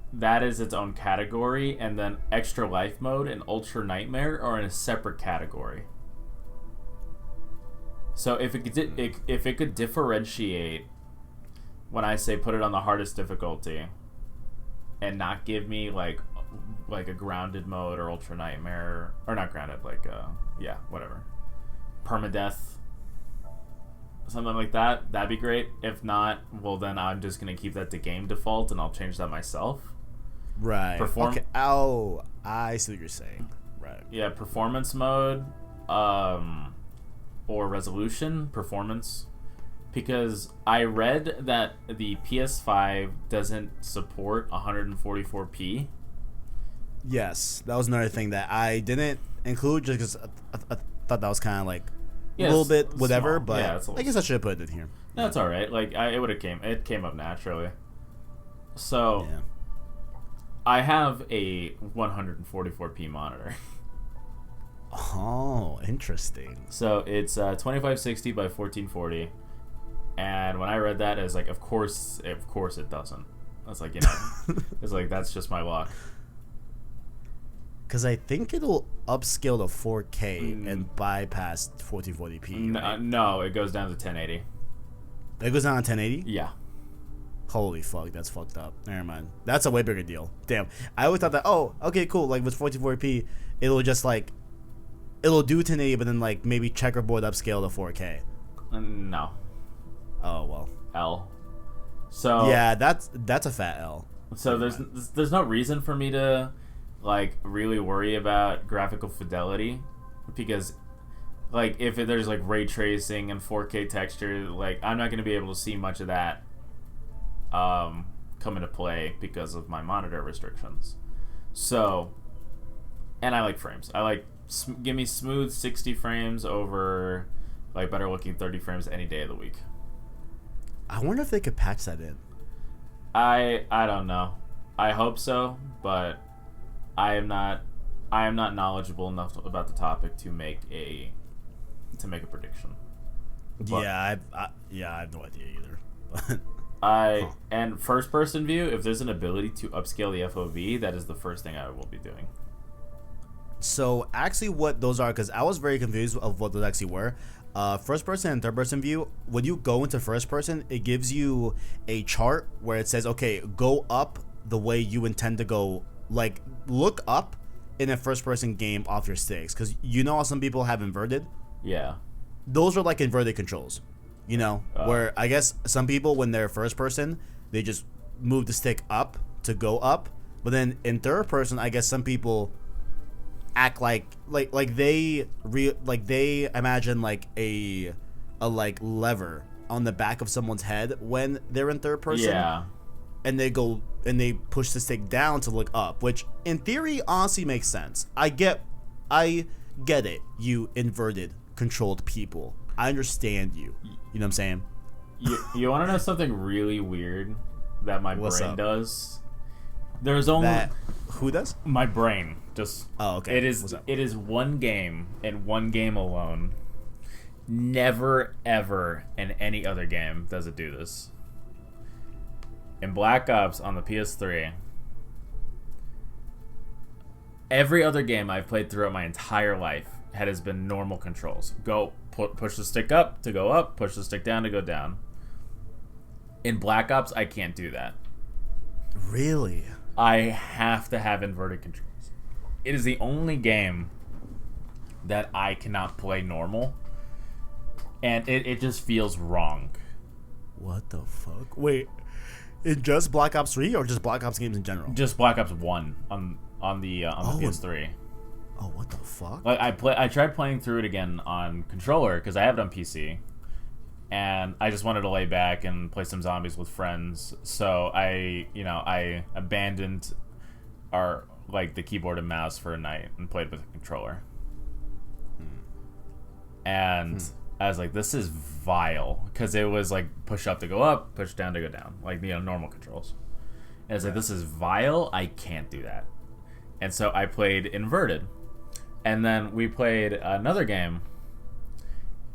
is its own category, and then Extra Life Mode and Ultra Nightmare are in a separate category. So if it could differentiate when I say put it on the hardest difficulty and not give me like a grounded mode or Ultra Nightmare, or not grounded, like whatever, permadeath, something like that, that'd be great. If not, well, then I'm just gonna keep that to game default and I'll change that myself.
Right. Okay. Oh, I see what you're saying. Right.
Yeah, performance mode, or resolution performance, because I read that the PS5 doesn't support 144p.
Yes, that was another thing that I didn't include just because I thought that was kind of like a little bit whatever,
small.
but
Yeah,
I guess I should have put it in here.
No, it's all right. Like it came up naturally. So
yeah.
I have a 144p monitor.
Oh, interesting.
So it's 2560 by 1440, and when I read that, I was like, of course it doesn't. I was like, it's like that's just my luck.
Because I think it'll upscale to 4K and bypass 1440p. Right?
No, it goes down to 1080.
It goes down to 1080?
Yeah.
Holy fuck, that's fucked up. Never mind. That's a way bigger deal. Damn. I always thought that, oh, okay, cool. Like with 1440p, it'll just like, it'll do 1080, but then like maybe checkerboard upscale to 4K.
No.
Oh, well.
L. So
yeah, that's a fat L.
So there's no reason for me to like really worry about graphical fidelity, because like if there's like ray tracing and 4K texture, like I'm not going to be able to see much of that come into play because of my monitor restrictions. So, and I like frames. I like give me smooth 60 frames over like better looking 30 frames any day of the week.
I wonder if they could patch that in.
I don't know. I hope so, but I am not I am not knowledgeable enough about the topic to make a prediction. But
Yeah, I have no idea either.
and first person view, if there's an ability to upscale the FOV, that is the first thing I will be doing.
So actually what those are, because I was very confused of what those actually were. First person and third person view, when you go into first person, it gives you a chart where it says, okay, go up the way you intend to go, like look up in a first person game off your sticks, because you know how some people have inverted.
Yeah.
Those are like inverted controls, you know, where I guess some people, when they're first person, they just move the stick up to go up, but then in third person, I guess some people act like they imagine like a like lever on the back of someone's head when they're in third person.
Yeah.
And they go and they push the stick down to look up, which in theory honestly makes sense. I get it, you inverted controlled people. I understand you. You know what I'm saying?
You want to know something really weird that my
What's
brain
up?
Does? There's only
who does?
my brain. Just
Okay.
It is one game and one game alone. Never ever in any other game does it do this. In Black Ops on the PS3, every other game I've played throughout my entire life has been normal controls. Go push the stick up to go up, push the stick down to go down. In Black Ops, I can't do that.
Really?
I have to have inverted controls. It is the only game that I cannot play normal, and it just feels wrong.
What the fuck? Wait, in just Black Ops 3 or just Black Ops games in general?
Just Black Ops 1 on the PS3.
Oh, what the fuck?
Like I tried playing through it again on controller because I have it on PC, and I just wanted to lay back and play some zombies with friends. So I abandoned the keyboard and mouse for a night and played with a controller. And I was like, this is vile, because it was like push up to go up, push down to go down, like normal controls. And it's like, this is vile. I can't do that. And so I played inverted. And then we played another game,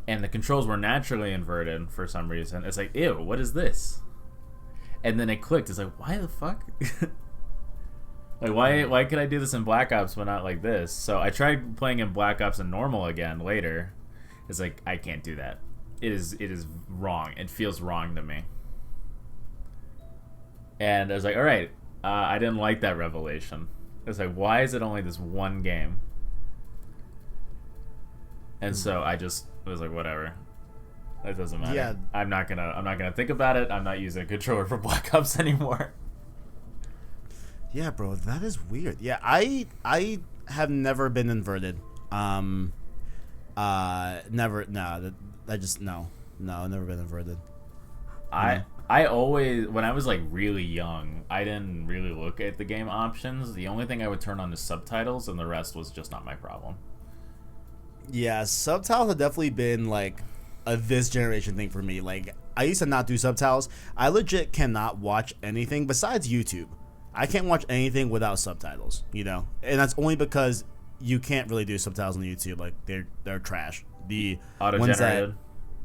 and the controls were naturally inverted for some reason. It's like, ew, what is this? And then it clicked. It's like, why the fuck? Like, why could I do this in Black Ops but not like this? So I tried playing in Black Ops in normal again later. It's like, I can't do that. It is wrong. It feels wrong to me. And I was like, all right, I didn't like that revelation. It's like, why is it only this one game? And so I just was like, whatever. It doesn't matter.
Yeah.
I'm not gonna think about it. I'm not using a controller for Black Ops anymore.
Yeah, bro, that is weird. Yeah, I have never been inverted. Never. No, I've never been inverted.
I always, when I was like really young, I didn't really look at the game options. The only thing I would turn on is subtitles, and the rest was just not my problem.
Yeah, subtitles have definitely been like a this generation thing for me. Like, I used to not do subtitles. I legit cannot watch anything besides YouTube. I can't watch anything without subtitles, you know? And that's only because you can't really do subtitles on YouTube. Like, they're trash. The
Auto-generated?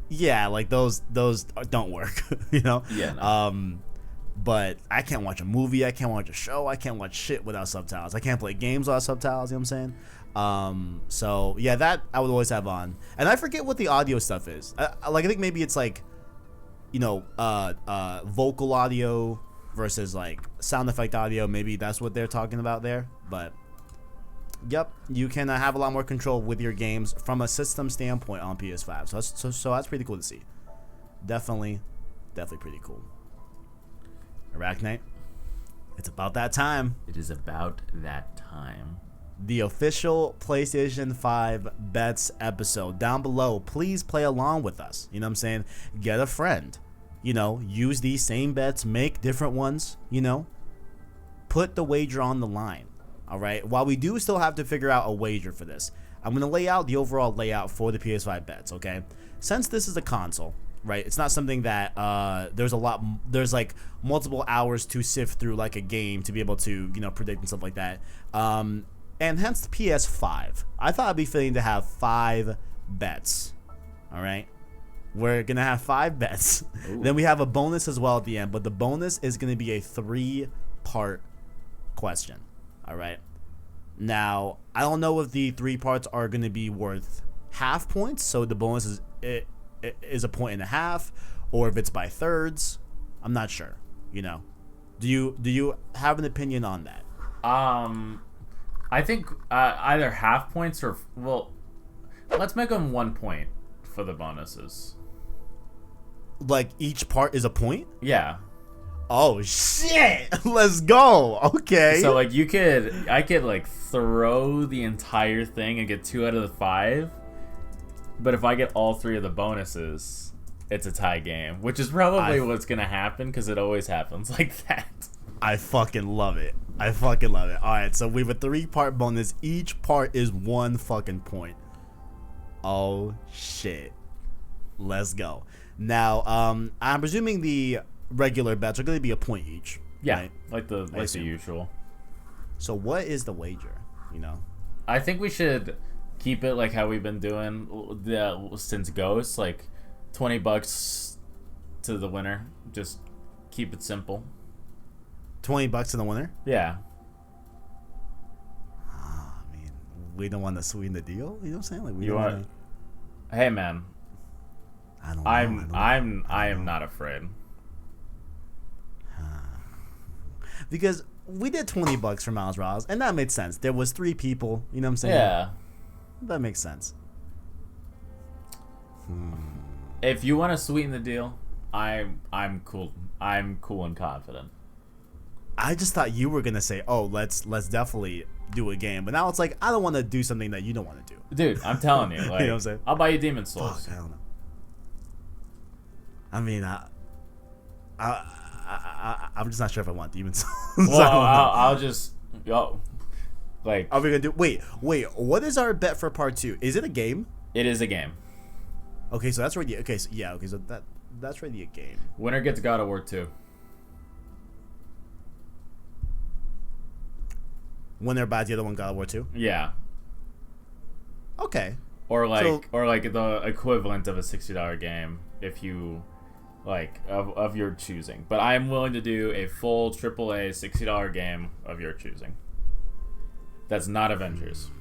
Yeah, like those don't work, you know?
Yeah. No.
But I can't watch a movie, I can't watch a show, I can't watch shit without subtitles. I can't play games without subtitles, you know what I'm saying? So yeah, that I would always have on. And I forget what the audio stuff is. I think maybe it's like, you know, vocal audio versus like sound effect audio. Maybe that's what they're talking about there. But yep, you can have a lot more control with your games from a system standpoint on PS5. So that's pretty cool to see. Definitely pretty cool. ArachKnight, it's about that time.
It is about that time.
The official PlayStation 5 Bets episode down below. Please play along with us. You know what I'm saying? Get a friend. You know, use these same bets, make different ones, you know. Put the wager on the line. All right? While we do still have to figure out a wager for this, I'm going to lay out the overall layout for the PS5 Bets, okay? Since this is a console, right? It's not something that there's like multiple hours to sift through like a game to be able to, you know, predict and stuff like that. and hence the PS5. I thought it'd be fitting to have 5 bets. All right, we're gonna have 5 bets.
Ooh.
Then we have a bonus as well at the end, but the bonus is gonna be a 3-part question. All right. Now I don't know if the 3 parts are gonna be worth half points, so the bonus is a point and a half, or if it's by thirds. I'm not sure. You know, do you have an opinion on that?
I think either half points or let's make them 1 point for the bonuses.
Like each part is a point?
Yeah.
Oh shit! Let's go. Okay.
So like I could like throw the entire thing and get 2 out of the 5, but if I get all 3 of the bonuses, it's a tie game, which is probably what's gonna happen because it always happens like that.
I fucking love it. I fucking love it. All right, so we have a 3-part bonus. Each part is 1 fucking point. Oh shit! Let's go. Now, I'm presuming the regular bets are going to be a point each.
Yeah,
right?
like the usual.
So what is the wager? You know,
I think we should keep it like how we've been doing since Ghost, like $20 to the winner. Just keep it simple.
$20 to the winner.
Yeah.
I mean, we don't want to sweeten the deal. You know what I'm saying? Like we
You
don't
want?
wanna...
Hey man,
I don't know.
I am not afraid.
Because we did $20 for Miles Morales, and that made sense. There was 3 people. You know what I'm saying?
Yeah.
That makes sense.
If you want to sweeten the deal, I'm cool. I'm cool and confident.
I just thought you were gonna say, "Oh, let's definitely do a game," but now it's like I don't want to do something that you don't want to do.
Dude, I'm telling you, like,
You know what I'm saying?
I'll buy you Demon Souls.
Fuck, I don't know. I mean, I'm just not sure if I want Demon Souls.
Well, I'll just like.
Are we gonna do? Wait. What is our bet for part 2? Is it a game?
It is a game.
Okay, so that's already okay. So yeah, okay, so that's already a game.
Winner gets God of War 2.
When they're bad, the other one God of War 2.
Yeah.
Okay.
Or like the equivalent of a $60 game if you like of your choosing. But I am willing to do a full AAA $60 game of your choosing. That's not Avengers.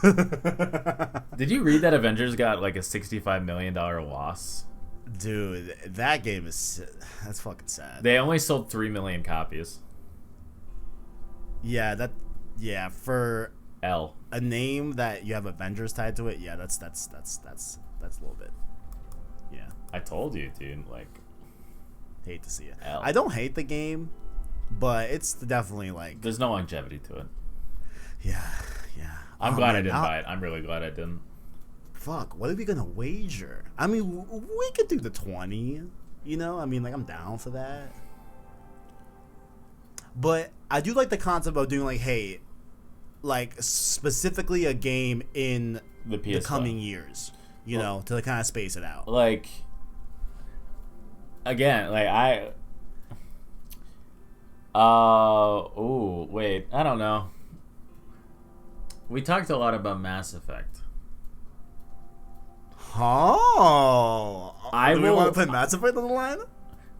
Did you read that Avengers got like a $65 million loss?
Dude, that game that's fucking sad.
They only sold 3 million copies.
Yeah, for
L.
a name that you have Avengers tied to it, yeah, that's a little bit. Yeah.
I told you, dude. Like,
Hate to see it.
L.
I don't hate the game, but it's definitely like
There's no longevity to it.
yeah.
I'm glad I didn't buy it. I'm really glad I didn't.
Fuck, what are we gonna wager? I mean, we could do the 20. You know, I mean, like I'm down for that. But I do like the concept of doing like, hey, like specifically a game in
The PS5.
the coming years. You know, to kind of space it out.
Like, again, like oh wait, I don't know. We talked a lot about Mass Effect.
Oh, do we
will-
want to put Mass Effect on the line?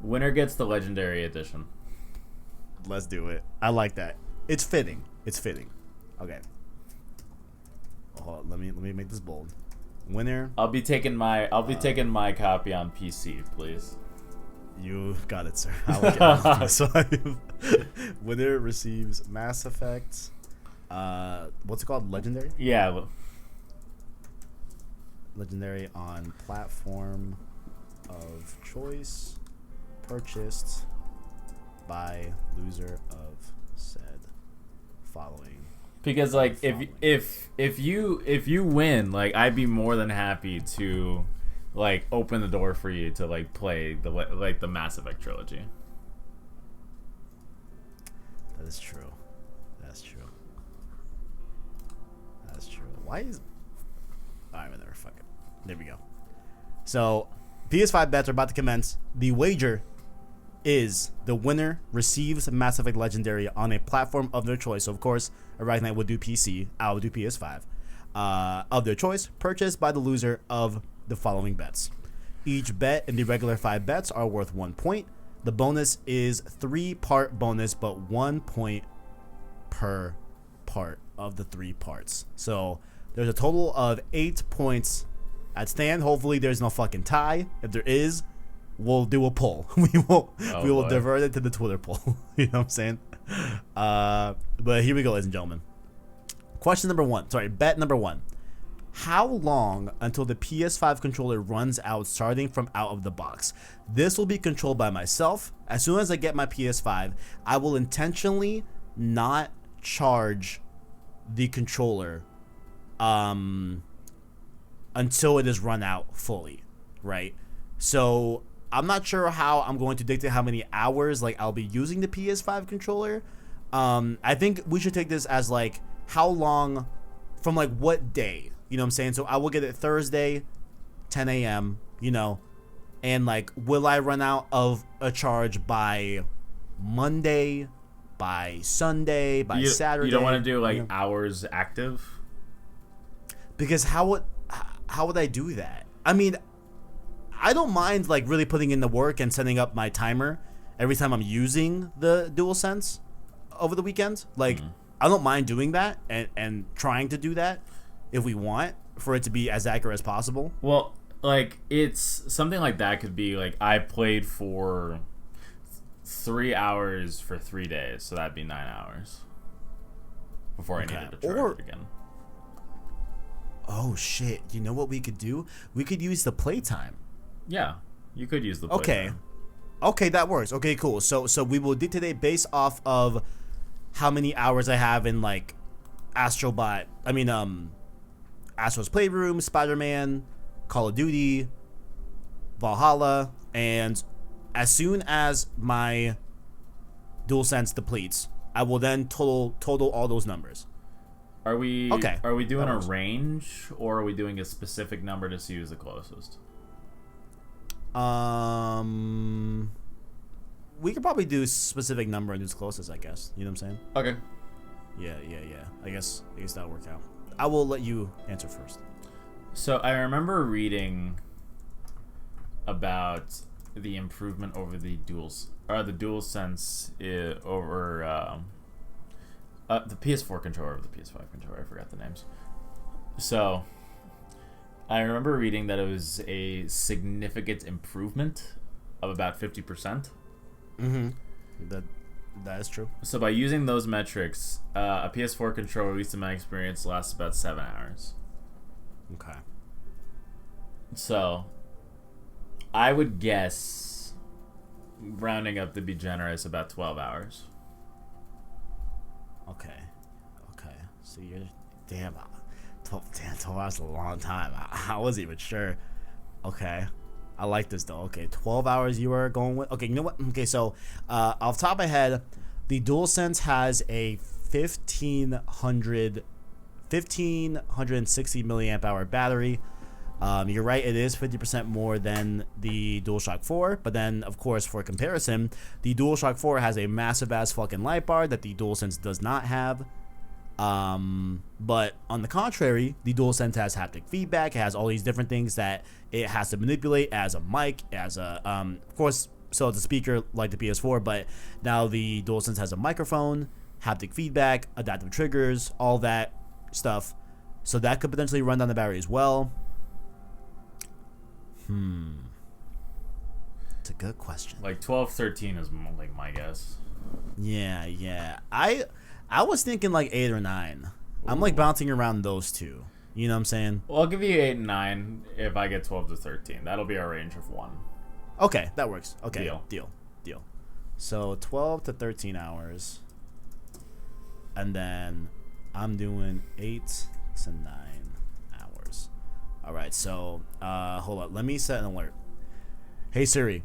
Winner gets the Legendary Edition.
Let's do it. I like that. It's fitting. Okay. Oh, let me make this bold. Winner.
I'll be taking my copy on PC, please.
You got it, sir. I will get it on PS5. Winner receives Mass Effect. What's it called? Legendary.
Yeah.
Legendary on platform of choice, purchased by loser of said following.
Because like if you win, like I'd be more than happy to like open the door for you to like play the Mass Effect trilogy.
That is true. Why is... Alright, whatever, fuck it. There we go. So, PS5 bets are about to commence. The wager is the winner receives Mass Effect Legendary on a platform of their choice. So of course, ArachKnight would do PC, I would do PS5. Of their choice, purchased by the loser of the following bets. Each bet in the regular 5 bets are worth 1 point. The bonus is 3-part bonus, but 1 point per part of the 3 parts. So there's a total of 8 points at stand. Hopefully there's no fucking tie. If there is, we'll do a poll. we will divert it to the Twitter poll. You know what I'm saying? But here we go, ladies and gentlemen. Bet number 1. How long until the PS5 controller runs out starting from out of the box? This will be controlled by myself. As soon as I get my PS5, I will intentionally not charge the controller until it is run out fully, right? So I'm not sure how I'm going to dictate how many hours like I'll be using the PS5 controller. I think we should take this as like how long from like what day, you know what I'm saying? So I will get it Thursday 10 a.m., you know, and like will I run out of a charge by Monday, by Sunday, by Saturday?
You don't want to do like hours active?
Because how would I do that? I mean, I don't mind like really putting in the work and setting up my timer every time I'm using the DualSense over the weekend. Like I don't mind doing that and trying to do that if we want for it to be as accurate as possible.
Well, like it's something like that could be like I played for 3 hours for 3 days, so that'd be 9 hours before I needed to charge it again.
Oh shit! You know what we could do? We could use the playtime.
Yeah, you could use the playtime.
Okay, that works. Okay, cool. So we will dictate it based off of how many hours I have in like Astro's Playroom, Spider-Man, Call of Duty, Valhalla, and as soon as my DualSense depletes, I will then total all those numbers.
Are we doing a range, or are we doing a specific number to see who's the closest?
We could probably do specific number and who's closest, I guess. You know what I'm saying?
Okay.
Yeah. I guess that'll work out. I will let you answer first.
So I remember reading about the improvement over the DualSense over the PS4 controller over the PS5 controller. I forgot the names. So I remember reading that it was a significant improvement of about 50%.
That is true.
So by using those metrics, a PS4 controller, at least in my experience, lasts about 7 hours.
Okay.
So I would guess, rounding up to be generous, about 12 hours.
Okay. So you're 12 hours is a long time. I wasn't even sure. Okay. I like this though. Okay, 12 hours you are going with. Okay, you know what? Okay, so off the top of my head, the DualSense has a 1560 milliamp hour battery. You're right, it is 50% more than the DualShock 4, but then of course for comparison, the DualShock 4 has a massive ass fucking light bar that the DualSense does not have. But on the contrary, the DualSense has haptic feedback. It has all these different things that it has to manipulate as a mic, as a of course, so it's a speaker like the PS4, but now the DualSense has a microphone, haptic feedback, adaptive triggers, all that stuff. So that could potentially run down the battery as well. It's a good question.
Like 12, 13 is like my guess.
Yeah. I was thinking like 8 or 9. Ooh. I'm like bouncing around those two. You know what I'm saying?
Well, I'll give you 8 and 9 if I get 12 to 13. That'll be our range of 1.
Okay, that works. Okay, deal. So 12 to 13 hours. And then I'm doing 8 to 9 hours. All right, so hold on. Let me set an alert. Hey Siri,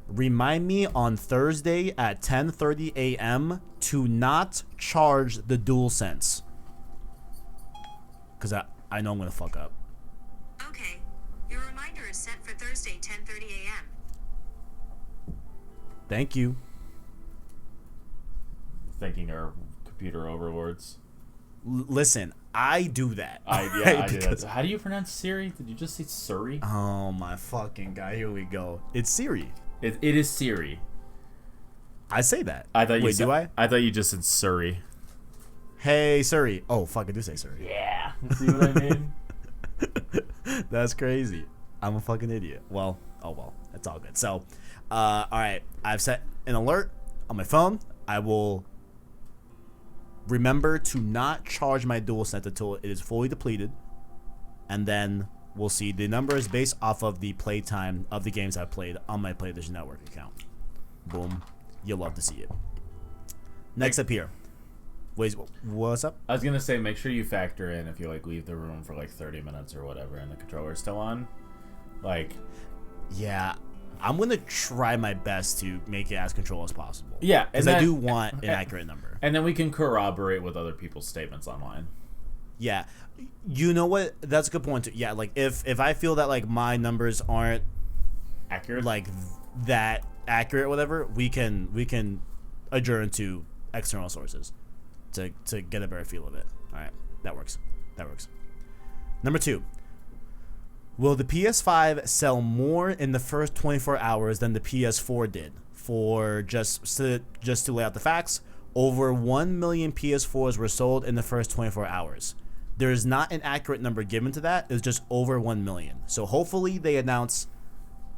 remind me on Thursday at 10:30 a.m. to not charge the DualSense. Because I know I'm going to fuck up.
Okay. Your reminder is set for Thursday, 10:30 a.m.
Thank you.
Thinking our computer overlords.
Listen, I do that.
I do that. How do you pronounce Siri? Did you just say Surrey?
Oh my fucking god! Here we go. It's Siri.
It is Siri.
I say that.
I thought you
Wait,
said,
do I?
I thought you just said Surrey.
Hey Siri. Oh fuck! I do say Siri.
Yeah. See what I mean?
That's crazy. I'm a fucking idiot. Well, oh well. It's all good. So, all right. I've set an alert on my phone. I will remember to not charge my DualSense until it is fully depleted, and then we'll see the numbers based off of the playtime of the games I've played on my PlayStation Network account. Boom. You'll love to see it. Next up here. Wait, what's up?
I was gonna say, make sure you factor in if you like leave the room for like 30 minutes or whatever, and the controller's still on. Like,
yeah, I'm gonna try my best to make it as controlled as possible.
Yeah,
because I do want an accurate number.
And then we can corroborate with other people's statements online.
Yeah, you know what? That's a good point too. Yeah, like if I feel that like my numbers aren't
Accurate,
like that accurate, whatever, we can adjourn to external sources to get a better feel of it. All right, that works. Number 2. Will the PS5 sell more in the first 24 hours than the PS4 did? For just to lay out the facts, over 1 million PS4s were sold in the first 24 hours. There is not an accurate number given to that. It's just over 1 million. So hopefully they announce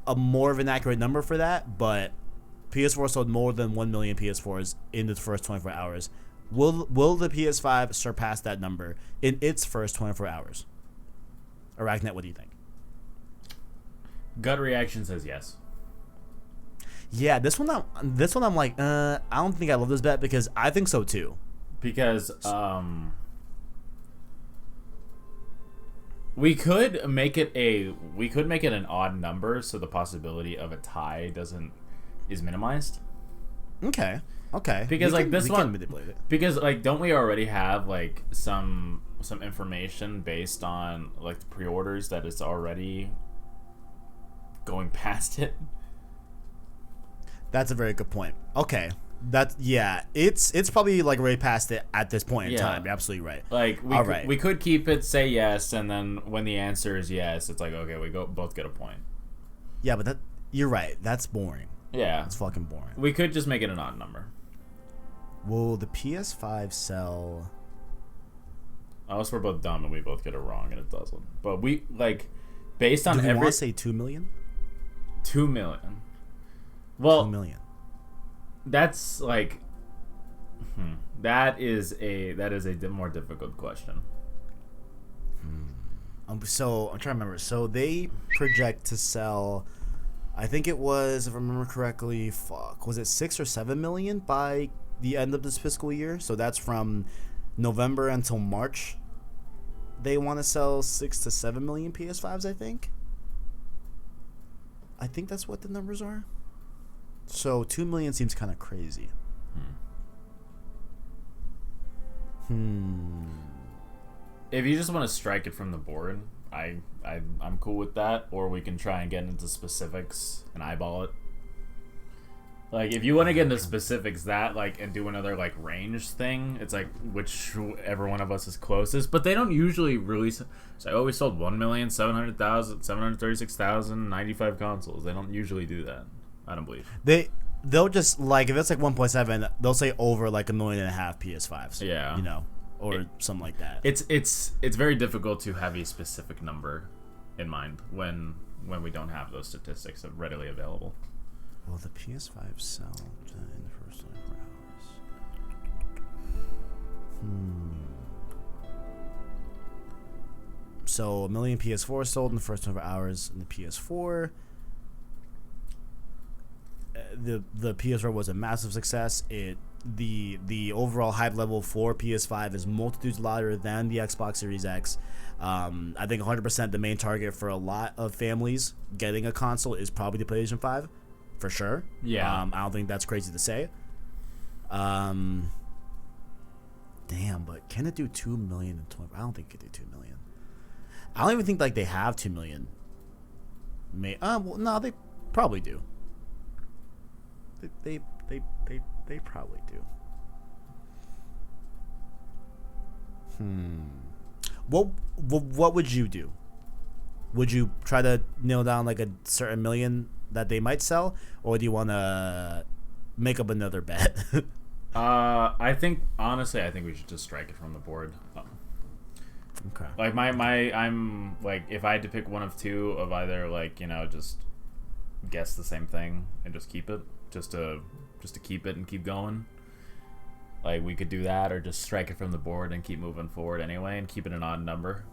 a more of an accurate number for that, but PS4 sold more than 1 million PS4s in the first 24 hours. Will the PS5 surpass that number in its first 24 hours? ArachKnight, what do you think?
Gut reaction says yes.
Yeah, this one I'm like, I don't think I love this bet because I think so too.
Because we could make it an odd number so the possibility of a tie is minimized.
Okay.
Because because like don't we already have like some information based on like the pre-orders that it's already going past it?
That's a very good point. Okay. It's probably like way past it at this point in time. You're absolutely right.
Like we could keep it, say yes, and then when the answer is yes, it's like okay, we both get a point.
Yeah, but you're right. That's boring.
Yeah,
it's fucking boring.
We could just make it an odd number.
Will the PS5 sell?
Unless we're both dumb and we both get it wrong and it doesn't. But we like based on
do we want to say 2 million?
2 million. Well,
2 million.
That's like that is a more difficult question.
So I'm trying to remember. So they project to sell, I think it was, if I remember correctly, was it 6 or 7 million by the end of this fiscal year? So that's from November until March. They want to sell 6 to 7 million PS5s, I think. I think that's what the numbers are. So 2 million seems kind of crazy.
If you just want to strike it from the board, I'm cool with that. Or we can try and get into specifics and eyeball it. Like if you want to get into specifics, and do another like range thing, it's like whichever one of us is closest. But they don't usually release. It's like, we sold 1,700,000, 736,095 consoles. They don't usually do that. I don't believe.
They'll just like if it's like 1.7, they'll say over like 1.5 million PS5s.
Yeah,
or something like that.
It's very difficult to have a specific number in mind when we don't have those statistics readily available.
Will the PS5 sell in the first 24 hours? So 1 million PS4 sold in the first 24 hours in the PS4. The PS4 was a massive success. The overall hype level for PS5 is multitudes louder than the Xbox Series X. I think 100% the main target for a lot of families getting a console is probably the PlayStation 5, for sure.
Yeah.
I don't think that's crazy to say. Damn, but can it do 2 million in 20? I don't think it could do 2 million. I don't even think like they have 2 million. No, they probably do. They probably do. What would you do? Would you try to nail down like a certain million that they might sell, or do you want to make up another bet?
I think honestly, I think we should just strike it from the board.
Okay.
Like I'm like, if I had to pick one of two of either, like, you know, just guess the same thing and just keep it, just to keep it and keep going. Like, we could do that, or just strike it from the board and keep moving forward anyway and keep it an odd number.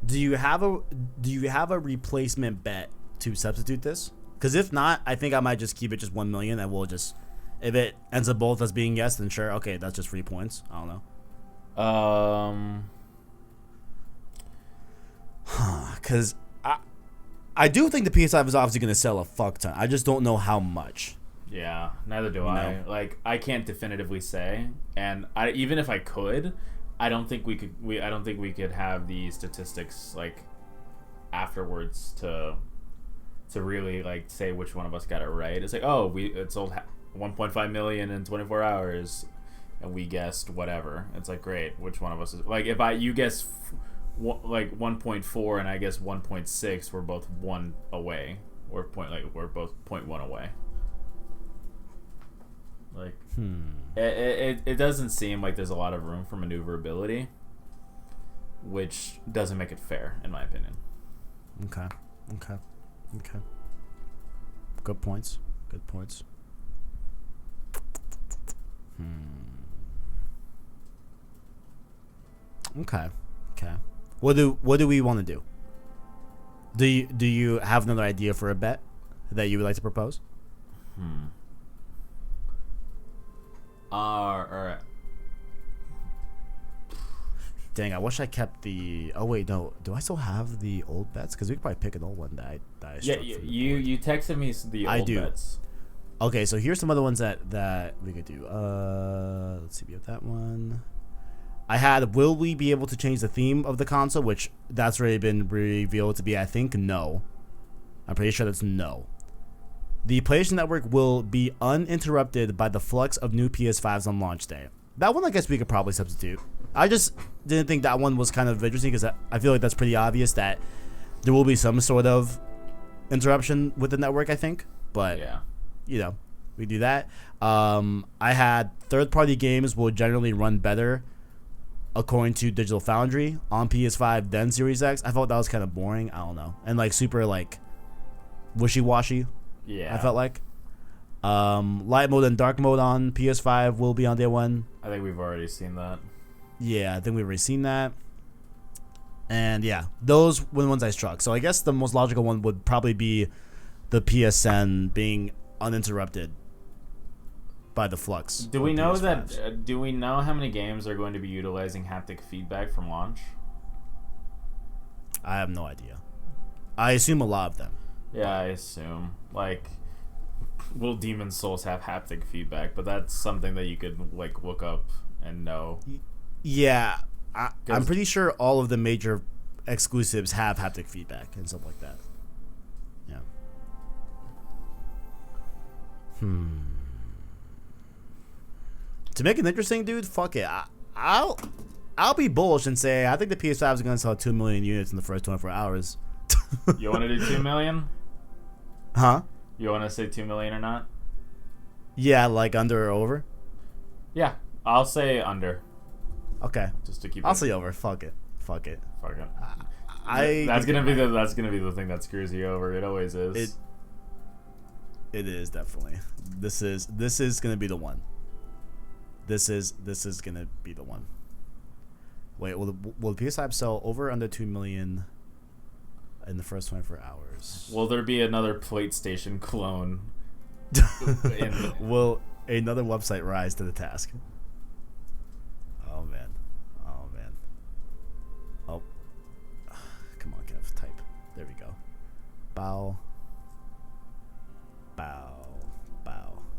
Do you have a replacement bet to substitute this? Because if not, I think I might just keep it just 1 million, and we'll just, if it ends up both as being yes, then sure, okay, that's just 3 points. I don't know. Because I do think the PS5 is obviously going to sell a fuck ton. I just don't know how much.
Yeah, neither do I. Like, I can't definitively say, and even if I could, I don't think we could have the statistics like afterwards to really like say which one of us got it right. It's like, oh, it sold 1.5 million in 24 hours, and we guessed whatever. It's like, great, which one of us is like, if you guess like 1.4 and I guess 1.6, we're both 1 away, or we're both 0.1 away. Like, it doesn't seem like there's a lot of room for maneuverability, which doesn't make it fair, in my opinion.
Okay. Good points. Okay. What do we want to do? Do you have another idea for a bet that you would like to propose?
All right.
Dang, I wish I kept the. Oh wait, no. Do I still have the old bets? Because we could probably pick an old one that I
Yeah, you texted me the old bets.
Okay, so here's some other ones that we could do. Let's see, we have that one. I had, will we be able to change the theme of the console? Which that's already been revealed to be, I think, no. I'm pretty sure that's no. The PlayStation Network will be uninterrupted by the flux of new PS5s on launch day. That one, I guess we could probably substitute. I just didn't think that one was kind of interesting because I feel like that's pretty obvious that there will be some sort of interruption with the network, I think. But,
yeah,
you know, we do that. I had third-party games will generally run better according to Digital Foundry on PS5 than Series X. I felt that was kind of boring. I don't know. And, like, super, like, wishy-washy.
Yeah.
I felt like. Light mode and dark mode on PS5 will be on day one.
I think we've already seen that.
Yeah, I think we've already seen that. And yeah, those were the ones I struck. So I guess the most logical one would probably be the PSN being uninterrupted by the flux.
Do we know that? Do we know how many games are going to be utilizing haptic feedback from launch?
I have no idea. I assume a lot of them.
Yeah, I assume. Like, will Demon's Souls have haptic feedback? But that's something that you could like look up and know.
Yeah, I'm pretty sure all of the major exclusives have haptic feedback and stuff like that. Yeah. To make it interesting, dude, fuck it. I'll be bullish and say I think the PS5 is going to sell 2 million units in the first 24 hours.
You want to do 2 million?
Huh?
You want to say 2 million or not?
Yeah, like under or over?
Yeah, I'll say under.
Okay.
Just to keep.
I'll say over. Fuck it.
Fuck it.
That's
gonna be the thing that screws you over. It always is.
It is definitely. This is gonna be the one. This is gonna be the one. Wait, will the PS5 sell over or under 2 million in the first 24 hours?
Will there be another PlayStation clone?
Will another website rise to the task? Oh man. Oh, come on, Kev. Type. There we go. Bow.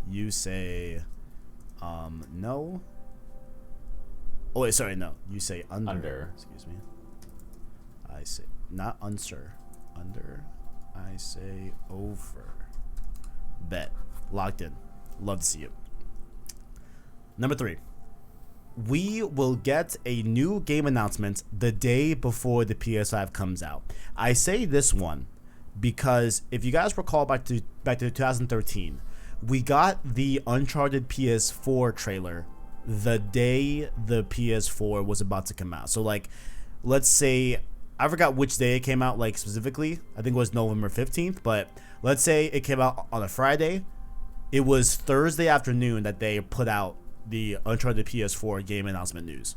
You say, no. Oh wait, sorry, no. You say under.
Under.
Excuse me. I say not unsure. Under. I say over. Bet. Locked in. Love to see it. Number 3. We will get a new game announcement the day before the PS5 comes out. I say this one because if you guys recall back to 2013, we got the Uncharted PS4 trailer the day the PS4 was about to come out. So like, let's say, I forgot which day it came out, like specifically. I think it was November 15th, but let's say it came out on a Friday. It was Thursday afternoon that they put out the Uncharted PS4 game announcement news.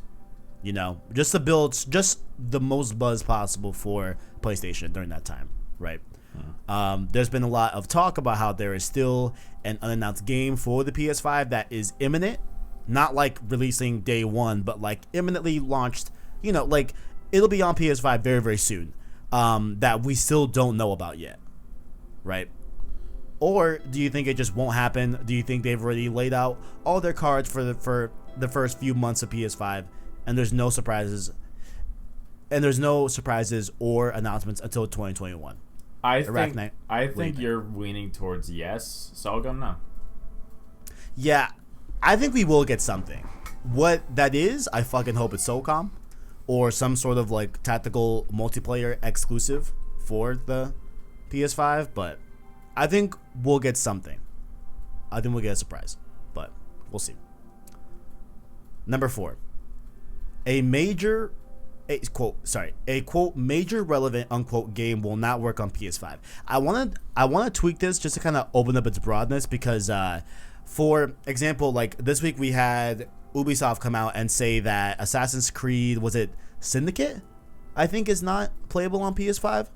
You know, just to build just the most buzz possible for PlayStation during that time, right? There's been a lot of talk about how there is still an unannounced game for the PS5 that is imminent, not like releasing day one, but like imminently launched. You know, like it'll be on PS5 very, very soon. That we still don't know about yet, right? Or do you think it just won't happen? Do you think they've already laid out all their cards for the first few months of PS5, and there's no surprises, or announcements until 2021?
I think you're leaning towards yes, so I'll go no.
Yeah, I think we will get something. What that is, I fucking hope it's SOCOM or some sort of like tactical multiplayer exclusive for the PS5, but I think we'll get something. I think we'll get a surprise, but we'll see. Number 4. A quote major relevant unquote game will not work on PS5. I want to tweak this just to kind of open up its broadness because for example, like this week we had Ubisoft come out and say that Assassin's Creed, was it Syndicate, I think is not playable on PS5.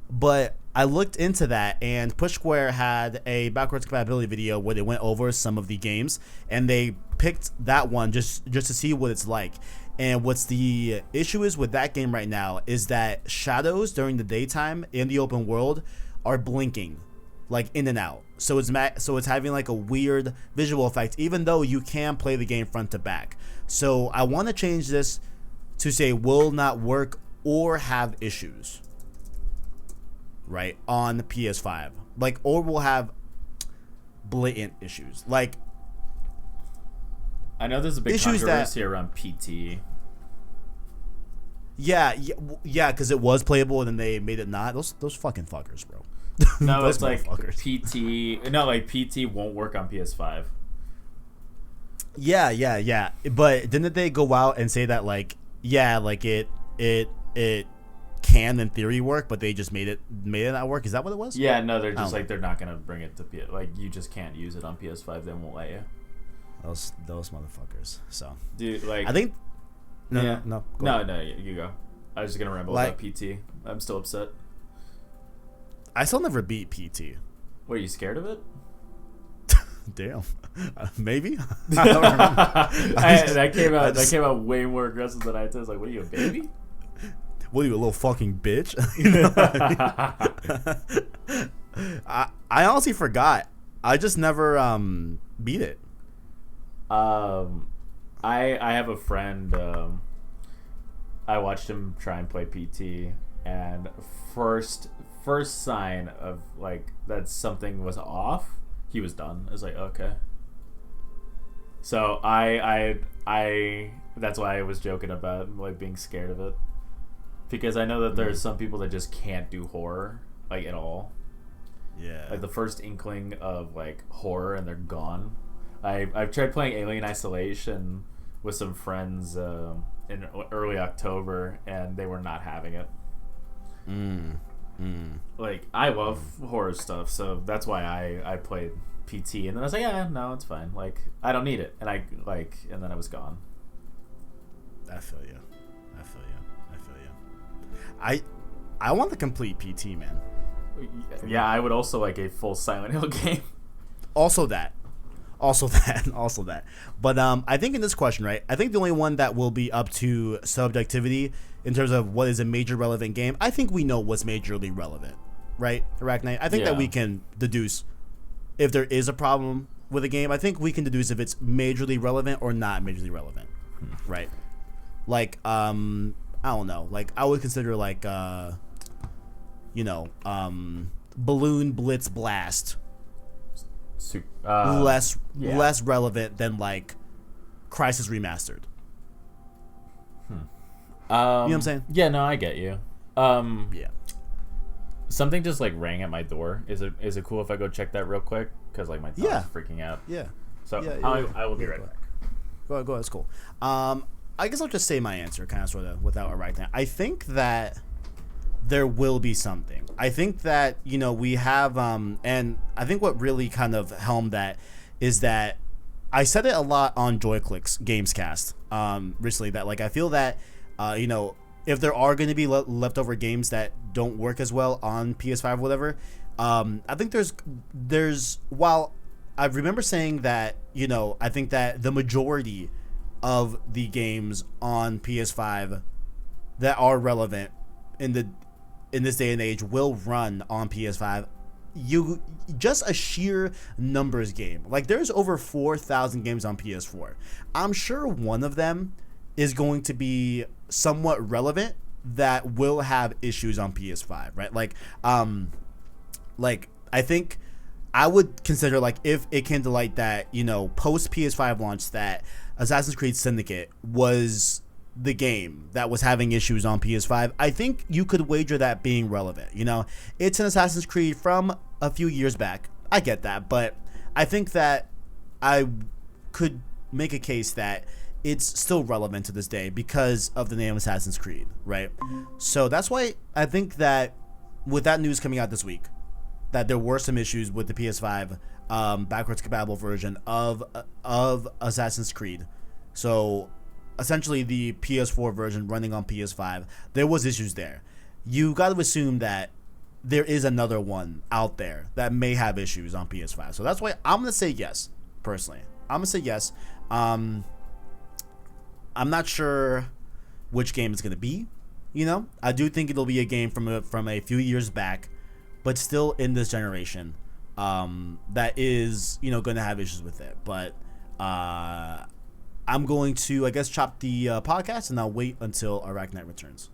But I looked into that, and Push Square had a backwards compatibility video where they went over some of the games, and they picked that one just to see what it's like. And what's the issue is with that game right now is that shadows during the daytime in the open world are blinking, like in and out. So it's having like a weird visual effect, even though you can play the game front to back. So I want to change this to say will not work or have issues. Right, on the PS5, like, or we'll have blatant issues. Like,
I know there's a big controversy around PT.
Yeah, because it was playable and then they made it not. Those fucking fuckers, bro.
No, it's like PT. No, like PT won't work on PS5.
Yeah. But didn't they go out and say that like, yeah, like it can in theory work, but they just made it not work? Is that what it was?
Yeah, no, they're just like they're not gonna bring it to PS. Like you just can't use it on PS5. They won't let you.
Those motherfuckers. So,
dude, like
I think no.
You go. I was just gonna ramble about PT. I'm still upset.
I still never beat PT.
What, are you scared of it?
Damn, maybe.
I don't remember. That came out way more aggressive than I did. I was like, "What are you, a baby?
What are you, a little fucking bitch?" I honestly forgot. I just never beat it.
I have a friend. I watched him try and play PT, and first sign of like that something was off, he was done. I was like, okay. So I that's why I was joking about like being scared of it, because I know that there's some people that just can't do horror like at all.
Yeah.
Like the first inkling of like horror and they're gone. I've tried playing Alien Isolation with some friends in early October, and they were not having it. Like I love horror stuff, so that's why I played PT, and then I was like, yeah, no, it's fine. Like I don't need it, and and then I was gone.
I feel you. I want the complete PT, man.
Yeah, I would also like a full Silent Hill game.
Also that. But I think in this question, right, I think the only one that will be up to subjectivity in terms of what is a major relevant game, I think we know what's majorly relevant, right, ArachKnight? I think that we can deduce if there is a problem with a game. I think we can deduce if it's majorly relevant or not majorly relevant, right? Like, I don't know. Like, I would consider, like, Balloon Blitz Blast
Yeah.
less relevant than like Crisis Remastered. You know what I'm saying?
Yeah, no, I get you.
Yeah.
Something just like rang at my door. Is it cool if I go check that real quick? Because like my thumb's freaking out.
Yeah.
So
Yeah,
I will be right back.
Go ahead. It's cool. I guess I'll just say my answer, kind of sort of without ArachKnight. I think that there will be something. I think that we have, and I think what really kind of helmed that is that I said it a lot on JoyClicks Gamescast recently. That like I feel that if there are going to be leftover games that don't work as well on PS5 or whatever, I think there's while I remember saying that I think that the majority of the games on PS5 that are relevant in this day and age will run on PS5. Just a sheer numbers game. Like there's over 4,000 games on PS4. I'm sure one of them is going to be somewhat relevant that will have issues on PS5, right? Like I think I would consider like if it came to light that post PS5 launch that Assassin's Creed Syndicate was the game that was having issues on PS5, I think you could wager that being relevant. It's an Assassin's Creed from a few years back. I get that, but I think that I could make a case that it's still relevant to this day because of the name Assassin's Creed, right? So that's why I think that with that news coming out this week, that there were some issues with the PS5 backwards compatible version of Assassin's Creed. So essentially the PS4 version running on PS5, there was issues there. You got to assume that there is another one out there that may have issues on PS5. So that's why I'm going to say yes, personally. I'm going to say yes. I'm not sure which game it's going to be. I do think it'll be a game from a few years back, but still in this generation that is, going to have issues with it. But I'm going to, I guess, chop the podcast, and I'll wait until ArachKnight returns.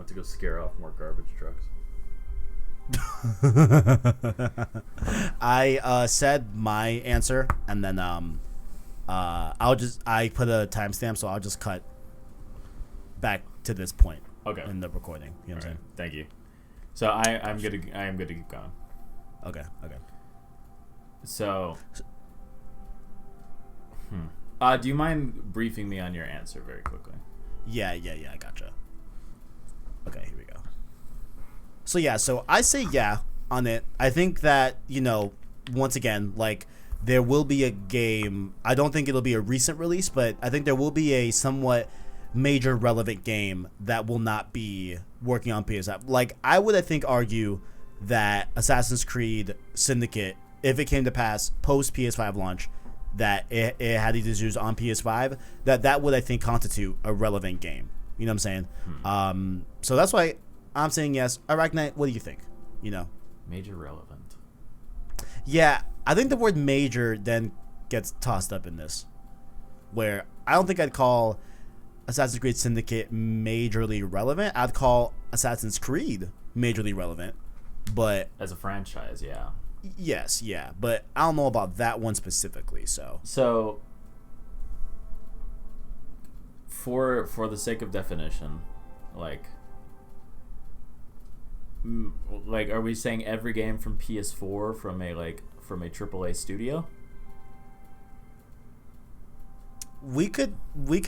To go scare off more garbage trucks.
I said my answer, and then I put a timestamp, so I'll just cut back to this point.
Okay.
In the recording. You know what I'm saying?
Thank you. So I am good to keep going.
Okay.
So do you mind briefing me on your answer very quickly?
Yeah, I gotcha. Okay, here we go. So I say yeah on it. I think that, once again, like, there will be a game. I don't think it'll be a recent release, but I think there will be a somewhat major relevant game that will not be working on PS5. Like, I think, argue that Assassin's Creed Syndicate, if it came to pass post PS5 launch, that it had these issues on PS5, that would, I think, constitute a relevant game. You know what I'm saying? So that's why I'm saying yes. ArachKnight, what do you think?
Major relevant.
Yeah, I think the word major then gets tossed up in this, where I don't think I'd call Assassin's Creed Syndicate majorly relevant. I'd call Assassin's Creed majorly relevant, but
as a franchise, yeah.
Yes, yeah, but I don't know about that one specifically. So
for the sake of definition, like are we saying every game from PS4 from a AAA studio?
We could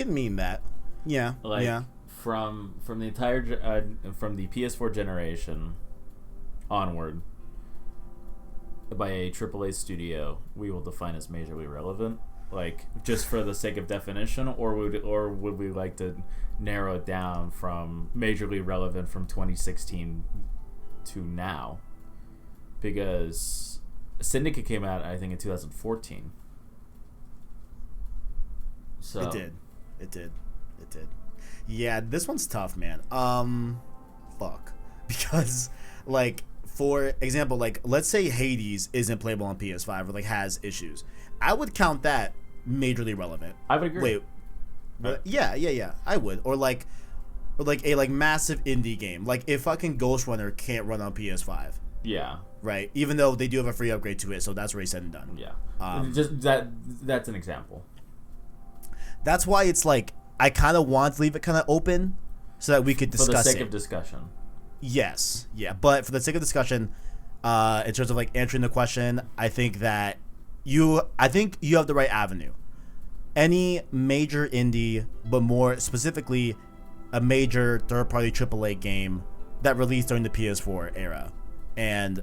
mean that. Yeah.
Like,
yeah.
from the entire from the PS4 generation onward, by a AAA studio, we will define as majorly relevant, like just for the sake of definition, or would we like to narrow it down from majorly relevant from 2016 to now? Because Syndicate came out, I think, in 2014. So
It did. Yeah, this one's tough, man. Fuck. Because, like, for example, like, let's say Hades isn't playable on PS5 or, like, has issues. I would count that majorly relevant.
I would agree.
Wait. What? Yeah. I would. Or like a massive indie game. Like, if fucking Ghost Runner can't run on PS5.
Yeah.
Right? Even though they do have a free upgrade to it, so that's already said and done.
Yeah. Just that's an example.
That's why it's like, I kind of want to leave it kind of open so that we could discuss it.
For the sake of discussion.
Yes. Yeah. But for the sake of discussion, in terms of like answering the question, I think you have the right avenue. Any major indie, but more specifically, a major third-party AAA game that released during the PS4 era. And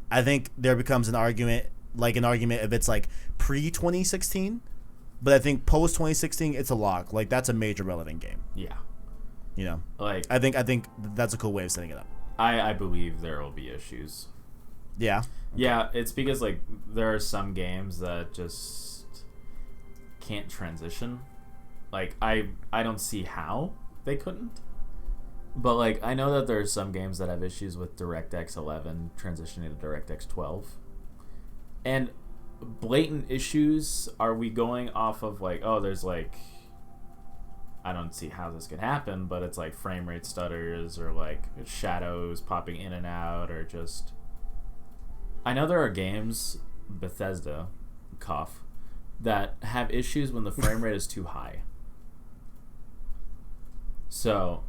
I think there becomes an argument if it's like pre-2016, but I think post-2016, it's a lock. Like, that's a major relevant game.
Yeah.
You know?
Like,
I think that's a cool way of setting it up.
I believe there will be issues.
Yeah?
Yeah, it's because, like, there are some games that just can't transition. Like, I don't see how they couldn't. But, like, I know that there are some games that have issues with DirectX 11 transitioning to DirectX 12. And blatant issues, are we going off of, like, oh, there's, like, I don't see how this could happen, but it's, like, frame rate stutters or, like, shadows popping in and out, or just... I know there are games, Bethesda, cough, that have issues when the frame rate is too high. So,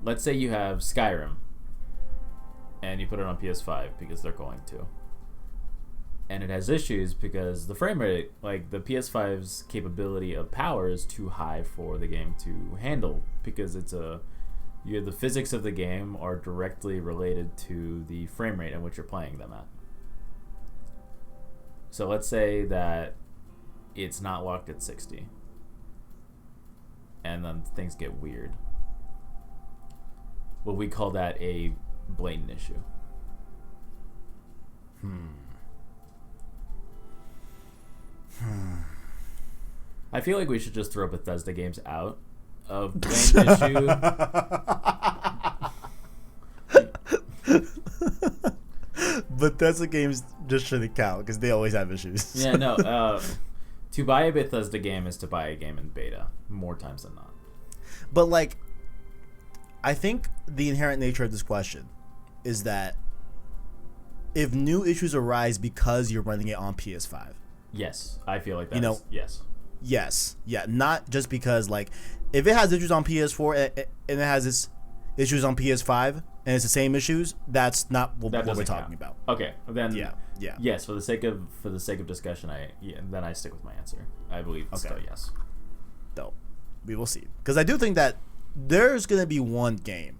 let's say you have Skyrim, and you put it on PS5 because they're going to. And it has issues because the frame rate, like the PS5's capability of power, is too high for the game to handle, because the physics of the game are directly related to the frame rate in which you're playing them at. So let's say that it's not locked at 60, and then things get weird. Well, we call that a blatant issue. I feel like we should just throw Bethesda games out of blatant issue.
Bethesda games just shouldn't count because they always have issues.
Yeah, no. To buy a Bethesda game is to buy a game in beta more times than not.
But, like, I think the inherent nature of this question is that if new issues arise because you're running it on PS5.
Yes, I feel like that yes.
Yes. Yeah, not just because, like, if it has issues on PS4 and it has its issues on PS5 and it's the same issues, that's not what we're talking about.
Okay, then
yeah.
Yes, for the sake of discussion, then I stick with my answer. I believe it's still yes.
Dope. We will see, because I do think that there's gonna be one game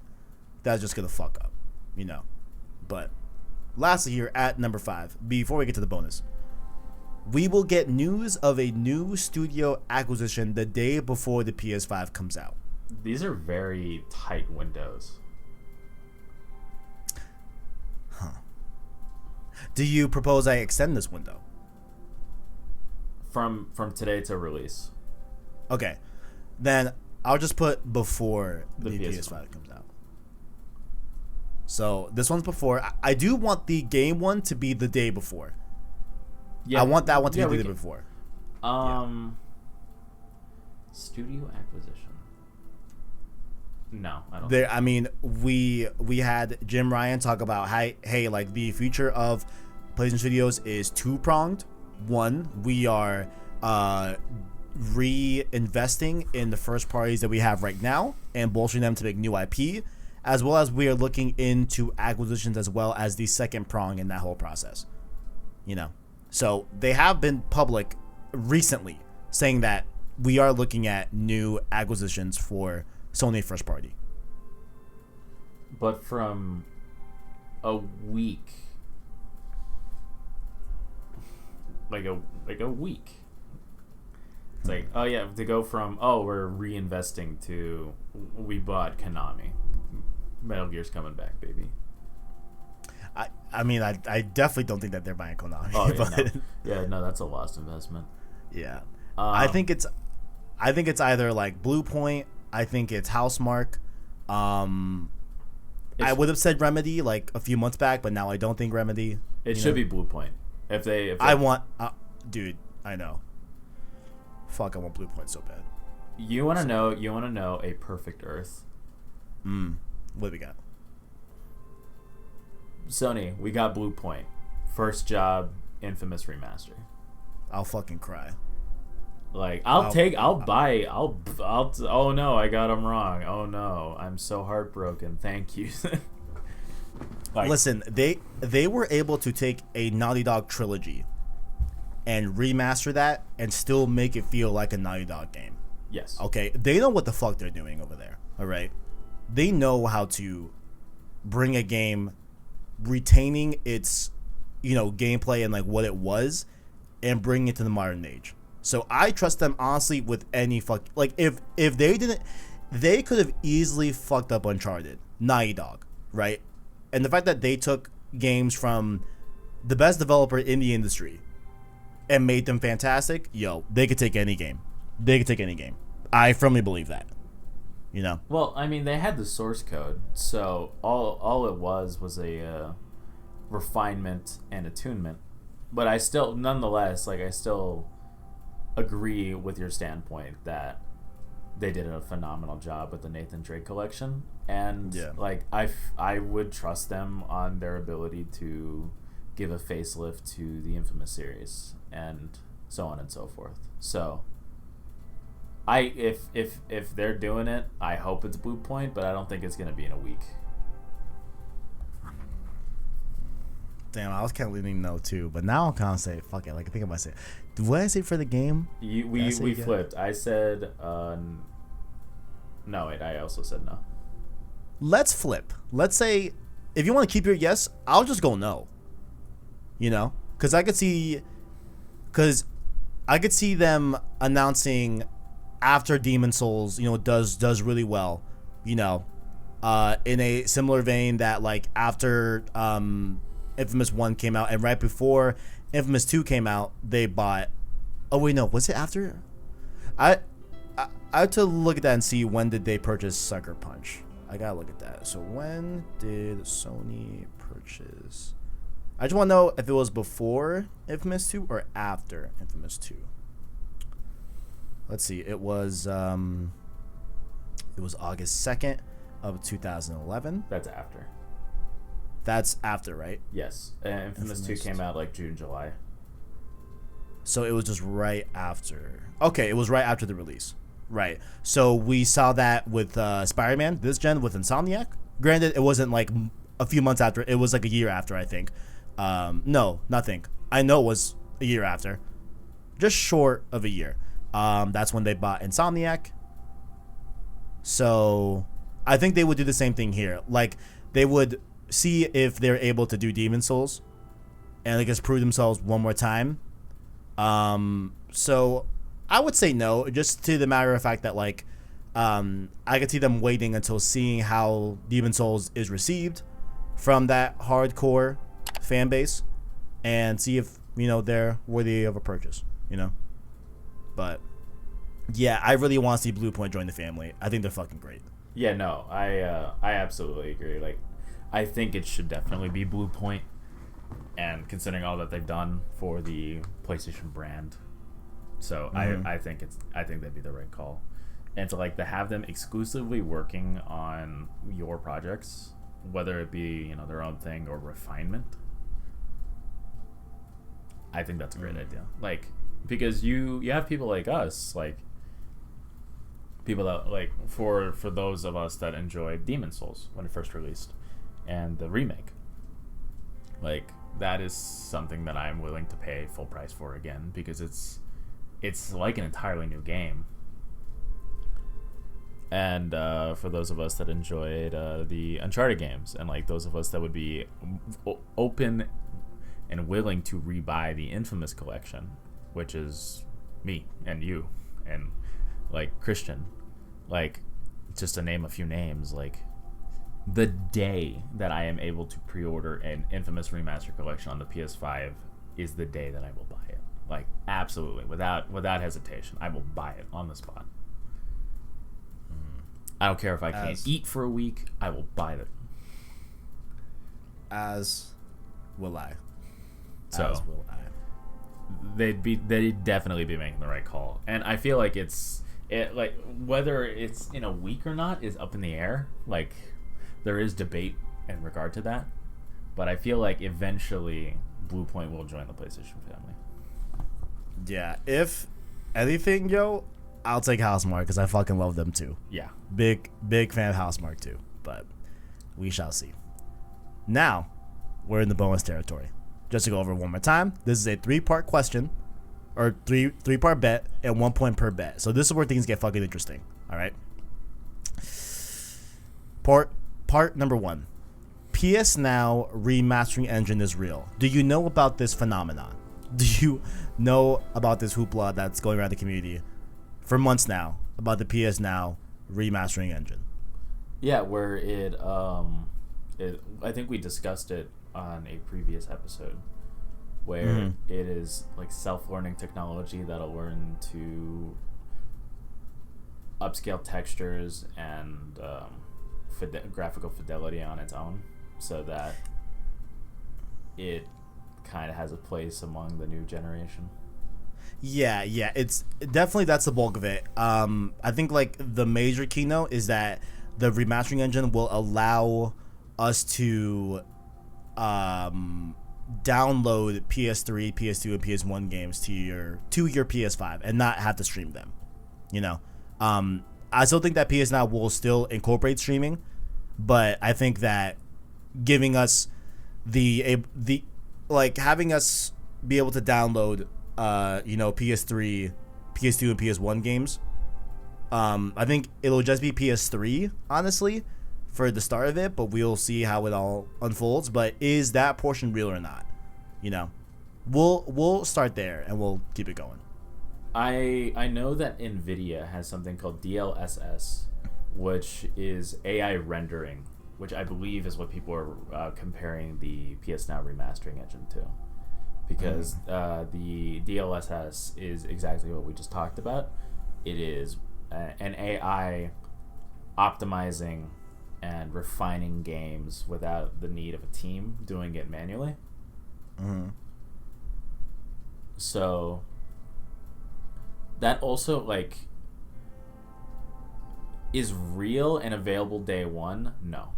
that's just gonna fuck up, you know. But lastly, here at number 5, before we get to the bonus, we will get news of a new studio acquisition the day before the PS5 comes out.
These are very tight windows.
Do you propose I extend this window?
From today to release.
Okay. Then I'll just put before the
PS5
comes out. So this one's before. I do want the game one to be the day before. Yeah, I want that one to be the day before.
Studio acquisition. No, I don't.
I mean, we had Jim Ryan talk about hey, like, the future of PlayStation Studios is two-pronged. One, we are reinvesting in the first parties that we have right now and bolstering them to make new IP, as well as we are looking into acquisitions as well as the second prong in that whole process. You know, so they have been public recently saying that we are looking at new acquisitions for Sony first party.
But from a week, like a week, it's like, oh yeah, to go from we're reinvesting to we bought Konami, Metal Gear's coming back, baby.
I mean, I definitely don't think that they're buying Konami.
Oh yeah,
but
no, that's a lost investment.
Yeah, I think it's either like Blue Point. I think it's Housemarque. I would have said Remedy like a few months back, but now I don't think Remedy.
It should be Blue Point. If they
I want, dude. I know. Fuck, I want Blue Point so bad.
You want to know? You want to know a perfect Earth?
What do we got?
Sony, we got Blue Point. First job, Infamous Remaster.
I'll fucking cry.
Like, oh no, I got them wrong. Oh no, I'm so heartbroken. Thank you.
Like, listen, they were able to take a Naughty Dog trilogy and remaster that and still make it feel like a Naughty Dog game.
Yes.
Okay, they know what the fuck they're doing over there. All right, they know how to bring a game retaining its, gameplay and like what it was, and bring it to the modern age. So I trust them honestly with any fuck. Like if they didn't, they could have easily fucked up Uncharted, Naughty Dog, right? And the fact that they took games from the best developer in the industry and made them fantastic, they could take any game. They could take any game. I firmly believe that.
Well, I mean, they had the source code, so all it was a refinement and attunement. But I still, nonetheless, I still agree with your standpoint that they did a phenomenal job with the Nathan Drake collection, and I would trust them on their ability to give a facelift to the Infamous series and so on and so forth. So if they're doing it, I hope it's Blue Point, but I don't think it's going to be in a week.
Damn, I was kind of leaning no too, but now I'm kind of say fuck it. Like I think I might say, what did I say for the game?
We flipped. I said no. Wait, I also said no.
Let's flip. Let's say if you want to keep your yes, I'll just go no. Because I could see them announcing after Demon Souls, does really well, in a similar vein that like after Infamous 1 came out and right before Infamous 2 came out, they bought. Oh wait, no, was it after? I have to look at that and see when did they purchase Sucker Punch. I gotta look at that. So when did Sony purchase? I just want to know if it was before Infamous 2 or after Infamous 2. Let's see. It was August 2nd of 2011.
That's after.
That's after, right?
Yes. Infamous 2 came out like June, July.
So it was just right after. Okay, it was right after the release. Right. So we saw that with Spider-Man, this gen, with Insomniac. Granted, it wasn't like a few months after. It was like a year after, I think. No, nothing. I know it was a year after. Just short of a year. That's when they bought Insomniac. So I think they would do the same thing here. Like, they would see if they're able to do Demon Souls and I guess prove themselves one more time. So I would say no, just to the matter of fact that like I could see them waiting until seeing how Demon Souls is received from that hardcore fan base and see if they're worthy of a purchase, But yeah, I really want to see Blue Point join the family. I think they're fucking great.
Yeah, no, I absolutely agree. Like, I think it should definitely be Blue Point, and considering all that they've done for the PlayStation brand, so I think that'd be the right call. And to have them exclusively working on your projects, whether it be their own thing or refinement, I think that's a great idea. Like, because you have people like us, like people that like for those of us that enjoyed Demon Souls when it first released and the remake, like that is something that I'm willing to pay full price for again, because it's like an entirely new game. And for those of us that enjoyed the Uncharted games, and like those of us that would be open and willing to rebuy the Infamous collection, which is me and you and like Christian, like just to name a few names, like the day that I am able to pre-order an Infamous Remaster collection on the PS5 is the day that I will buy it. Like absolutely, without hesitation, I will buy it on the spot. I don't care if I can't eat for a week. I will buy it.
As will I.
So
As will I.
They'd definitely be making the right call, and I feel like like whether it's in a week or not is up in the air. Like there is debate in regard to that, but I feel like eventually Bluepoint will join the PlayStation family.
Yeah, if anything, yo, I'll take Housemarque because I fucking love them too.
Yeah.
Big fan of Housemarque too, but we shall see. Now, we're in the bonus territory. Just to go over it one more time, this is a 3-part question, or three-part bet, and 1 point per bet. So this is where things get fucking interesting. All right. Part number 1. PS Now remastering engine is real. Do you know about this phenomenon? Do you know about this hoopla that's going around the community for months now about the PS Now remastering engine?
Yeah, where I think we discussed it on a previous episode, where it is like self-learning technology that'll learn to upscale textures and graphical fidelity on its own, so that it kind of has a place among the new generation.
Yeah, it's definitely, that's the bulk of it. I think like the major keynote is that the remastering engine will allow us to download PS3, PS2, and PS1 games to your PS5 and not have to stream them. You know, I still think that PS Now will still incorporate streaming, but I think that giving us the like having us be able to download PS3, PS2, and PS1 games. I think it'll just be PS3, honestly, for the start of it, but we'll see how it all unfolds. But is that portion real or not? You know, we'll start there and we'll keep it going.
I know that NVIDIA has something called DLSS, which is AI rendering, which I believe is what people are comparing the PS Now remastering engine to. Because the DLSS is exactly what we just talked about. It is an AI optimizing and refining games without the need of a team doing it manually. So that also like is real and available day one? No.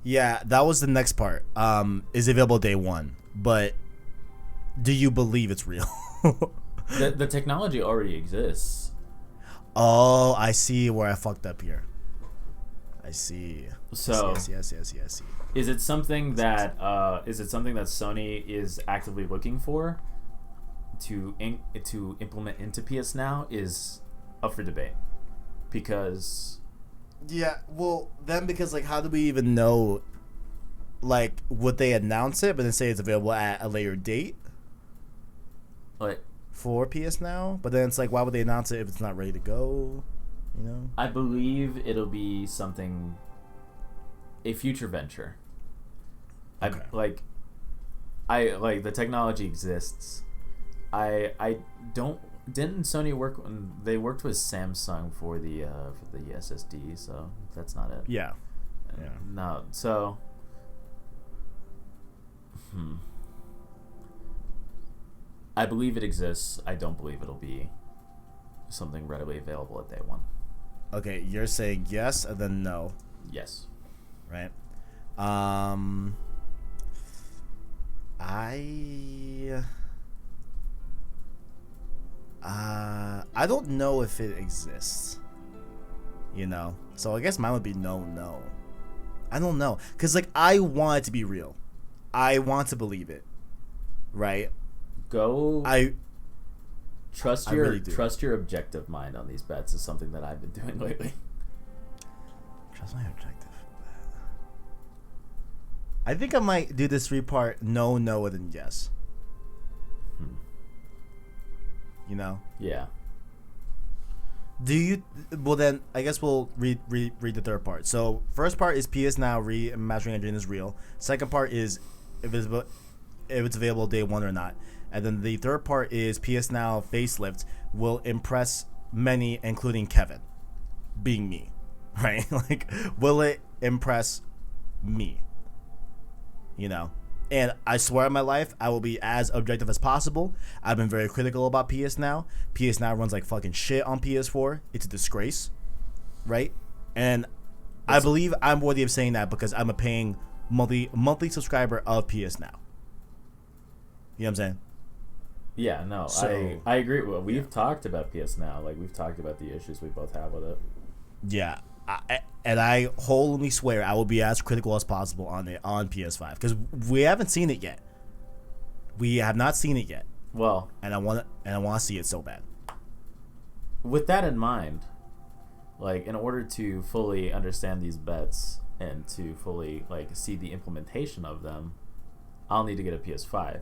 Yeah, that was the next part. Is available day one, but do you believe it's real?
The technology already exists.
Oh, I see where I fucked up here. I see.
So
yes.
Is it something that Sony is actively looking for to implement into PS Now is up for debate, because because like, how do we even know? Like, would they announce it but then say it's available at a later date? Like
for PS Now, but then it's like, why would they announce it if it's not ready to go? You know,
I believe it'll be a future venture.
Okay.
The technology exists. Didn't Sony work when they worked with Samsung for the SSD, so that's not it.
Yeah.
No, so I believe it exists. I don't believe it'll be something readily available at day one.
Okay, you're saying yes and then no.
Yes.
Right. I don't know if it exists. You know? So I guess mine would be no. I don't know. Because, like, I want it to be real. I want to believe it. Right?
Trust
I
your
really do.
trust your objective mind on these bets is something that I've been doing lately.
Trust my objective. I think I might do this 3-part no, and then yes. You know?
Yeah.
Do you? Well, then I guess we'll read the third part. So first part is PS Now remastering engine is real. Second part is if it's available day one or not. And then the third part is PS Now facelift will impress many, including Kevin, being me, right? Like, will it impress me? You know? And I swear on my life, I will be as objective as possible. I've been very critical about PS Now. PS Now runs like fucking shit on PS4. It's a disgrace, right? And I believe I'm worthy of saying that because I'm a paying monthly subscriber of PS Now. You know what I'm saying?
Yeah, no,
So,
I agree. Well, we've talked about PS Now. Like, we've talked about the issues we both have with it.
Yeah. I wholly swear I will be as critical as possible on it on PS5 because we haven't seen it yet. We have not seen it yet.
Well,
and I want to see it so bad.
With that in mind, like, in order to fully understand these bets and to fully like see the implementation of them, I'll need to get a PS5,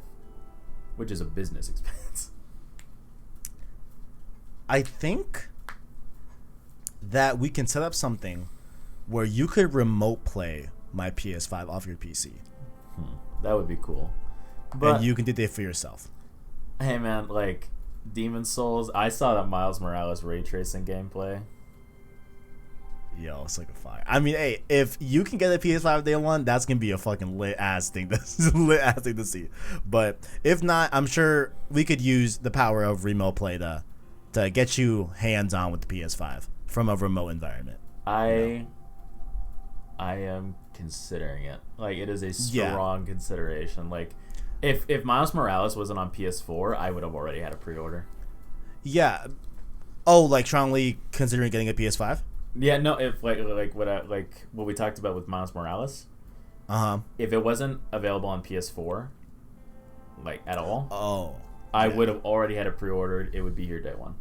which is a business expense.
I think that we can set up something where you could remote play my PS5 off your PC.
That would be cool. But
and you can do that for yourself.
Hey man, like Demon Souls, I saw that Miles Morales ray tracing gameplay.
Yo, it's like a fire. I mean, hey, if you can get a PS5 day one, that's gonna be a fucking lit ass thing to see. But if not, I'm sure we could use the power of remote play to get you hands on with the PS5 from a remote environment.
I am considering it. Like, it is a strong consideration. Like, if Miles Morales wasn't on PS4, I would have already had a pre-order.
Yeah. Oh, like strongly considering getting a PS5?
Yeah, no, if like what we talked about with Miles Morales. If it wasn't available on PS4, like at all, I would have already had it pre-ordered. It would be here day one.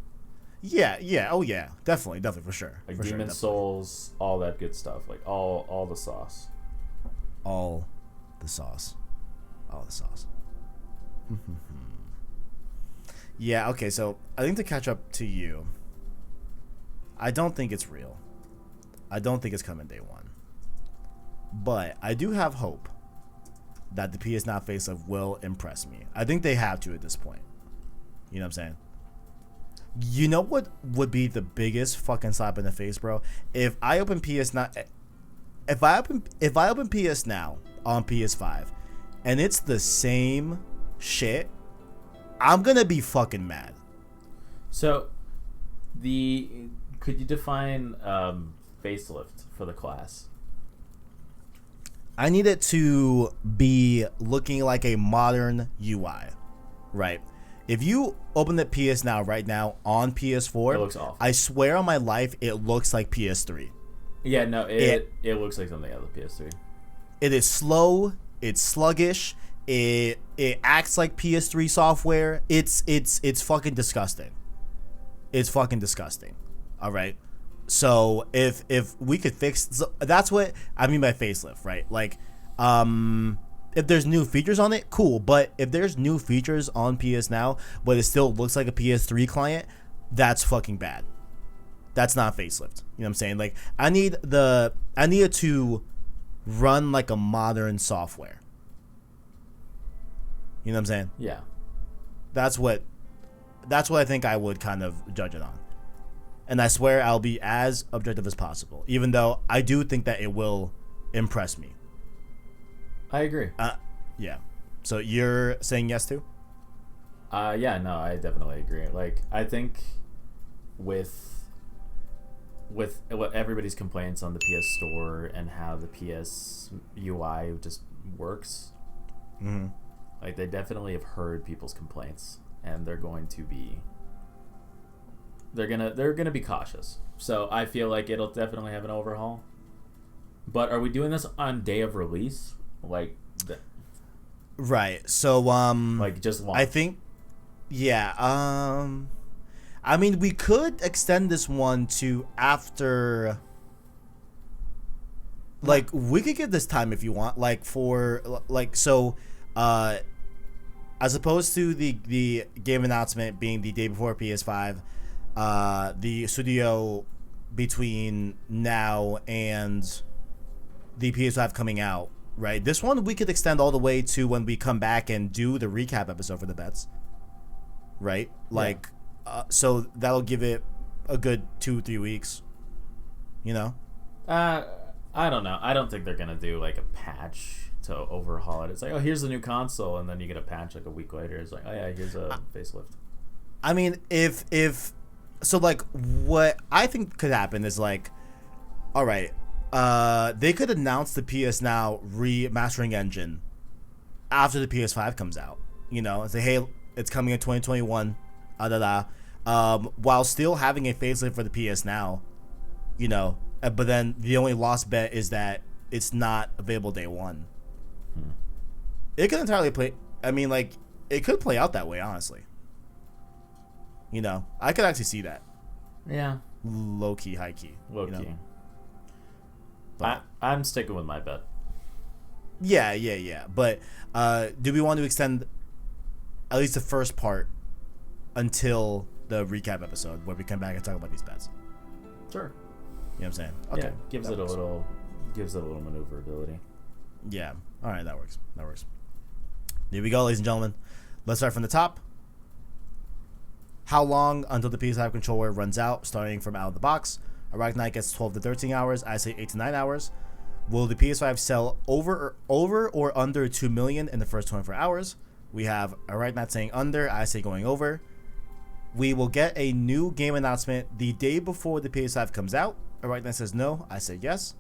Yeah. Oh yeah, definitely for sure.
Like
for
Demon Souls, all that good stuff. Like all the sauce.
All the sauce. Yeah. Okay. So I think to catch up to you, I don't think it's real. I don't think it's coming day one. But I do have hope that the PS Now facelift will impress me. I think they have to at this point. You know what I'm saying? You know what would be the biggest fucking slap in the face, bro? If I open PS Now, if I open PS Now on PS5, and it's the same shit, I'm gonna be fucking mad.
So, could you define facelift for the class?
I need it to be looking like a modern UI, right? If you open the PS Now right now on PS4,
it looks awful.
I swear on my life, it looks like PS3.
Yeah, no, it looks like something out of the PS3.
It is slow. It's sluggish. It acts like PS3 software. It's fucking disgusting. It's fucking disgusting. All right. So if we could fix, that's what I mean by facelift, right? Like, if there's new features on it, cool. But if there's new features on PS Now, but it still looks like a PS3 client, that's fucking bad. That's not facelift. You know what I'm saying? Like, I need it to run like a modern software. You know what I'm saying?
Yeah.
That's what I think I would kind of judge it on. And I swear I'll be as objective as possible, even though I do think that it will impress me.
I agree.
Yeah. So you're saying yes to?
Yeah, no, I definitely agree. Like, I think with what everybody's complaints on the PS Store and how the PS UI just works, like, they definitely have heard people's complaints, and they're going to be cautious. So I feel like it'll definitely have an overhaul. But are we doing this on day of release?
Right. So
like just launch?
I think, yeah. I mean, we could extend this one to after. Like, we could give this time if you want. Like, as opposed to the game announcement being the day before PS5, the studio between now and the PS5 coming out, right? This one we could extend all the way to when we come back and do the recap episode for the bets, right? Like, so that'll give it a good 2-3 weeks, you know?
I don't know. I don't think they're gonna do like a patch to overhaul it. It's like, oh, here's the new console, and then you get a patch like a week later. It's like, oh yeah, here's a facelift.
I mean, if so, like, what I think could happen is like, all right, they could announce the PS Now remastering engine after the PS5 comes out. You know, and say, hey, it's coming in 2021, while still having a facelift for the PS Now. You know. But then the only lost bet is that it's not available day one. It could entirely play. I mean, like, it could play out that way, honestly. You know, I could actually see that.
Yeah.
Low key, high key.
Low key.
Know? But,
I'm sticking with my bet.
Yeah. But do we want to extend at least the first part until the recap episode where we come back and talk about these bets?
Sure.
You know what I'm saying? Okay.
Yeah, gives it a little maneuverability.
Yeah. All right, that works. Here we go, ladies and gentlemen. Let's start from the top. How long until the PS5 controller runs out? Starting from out of the box. ArachKnight gets 12 to 13 hours. I say 8 to 9 hours. Will the PS5 sell over or under 2 million in the first 24 hours? We have ArachKnight saying under. I say going over. We will get a new game announcement the day before the PS5 comes out. ArachKnight says no. I say yes.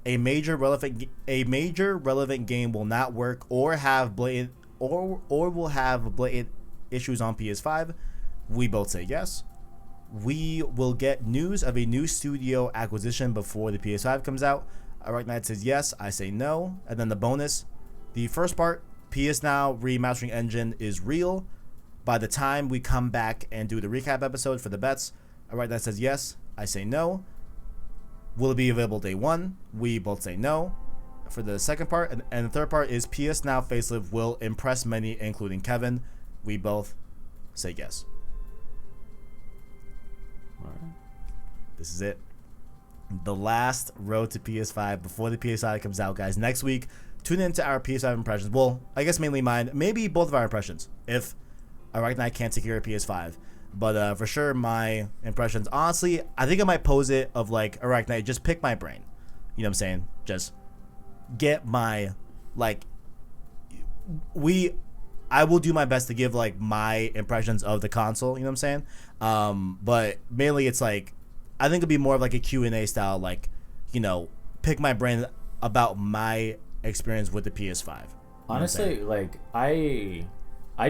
A major relevant game will not work or have blatant will have blatant issues on PS5. We both say yes. We will get news of a new studio acquisition before the PS5 comes out. ArachKnight says yes. I say no. And then the bonus, the first part, PS Now remastering engine is real. By the time we come back and do the recap episode for the bets, ArachKnight says yes. I say no. Will it be available day one? We both say no. For the second part, and the third part is PS Now facelift will impress many, including Kevin. We both say yes.
All right.
This is it. The last road to PS5 before the PS5 comes out, guys. Next week, tune into our PS5 impressions. Well, I guess mainly mine. Maybe both of our impressions, if ArachKnight can't secure a PS5. But for sure, my impressions. Honestly, I think I might pose it of like, ArachKnight, just pick my brain. You know what I'm saying? Just get my, like, I will do my best to give like my impressions of the console. You know what I'm saying? But mainly it's like, I think it'd be more of like a Q&A style, like, you know, pick my brain about my experience with the PS5.
Honestly, like, I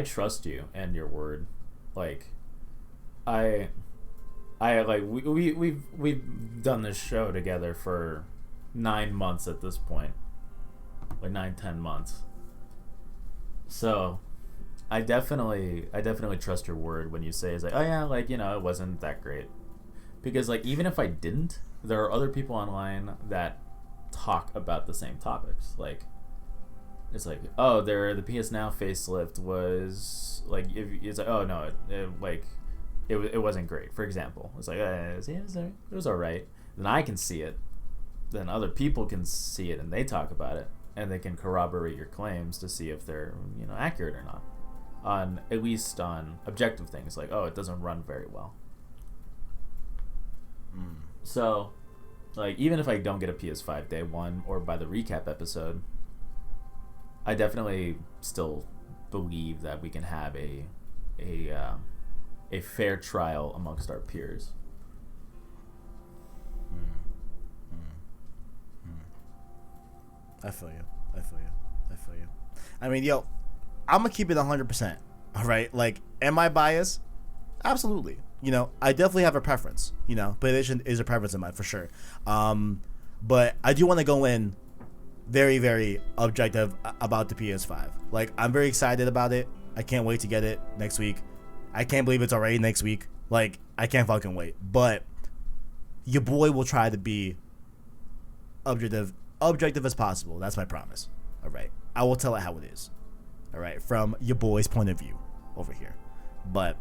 trust you and your word. Like, I like we've done this show together for 9 months at this point, like 9-10 months. So, I definitely trust your word when you say it's like, oh yeah, like, you know, it wasn't that great, because like even if I didn't, there are other people online that talk about the same topics. Like, it's like, oh, the PS Now facelift was like, if it's like, oh no, it wasn't great. For example, it's like, it was alright. Then I can see it. Then other people can see it, and they talk about it, and they can corroborate your claims to see if they're, you know, accurate or not. At least on objective things, like, oh, it doesn't run very well. So, like, even if I don't get a PS5 day one or by the recap episode, I definitely still believe that we can have a fair trial amongst our peers.
I feel you. I mean, yo, I'm gonna keep it 100%. All right, like, am I biased? Absolutely. You know, I definitely have a preference. You know, PlayStation is a preference of mine for sure. But I do want to go in very, very objective about the PS5. Like, I'm very excited about it. I can't wait to get it next week. I can't believe it's already next week. Like, I can't fucking wait. But your boy will try to be objective as possible. That's my promise. All right. I will tell it how it is. All right. From your boy's point of view over here. But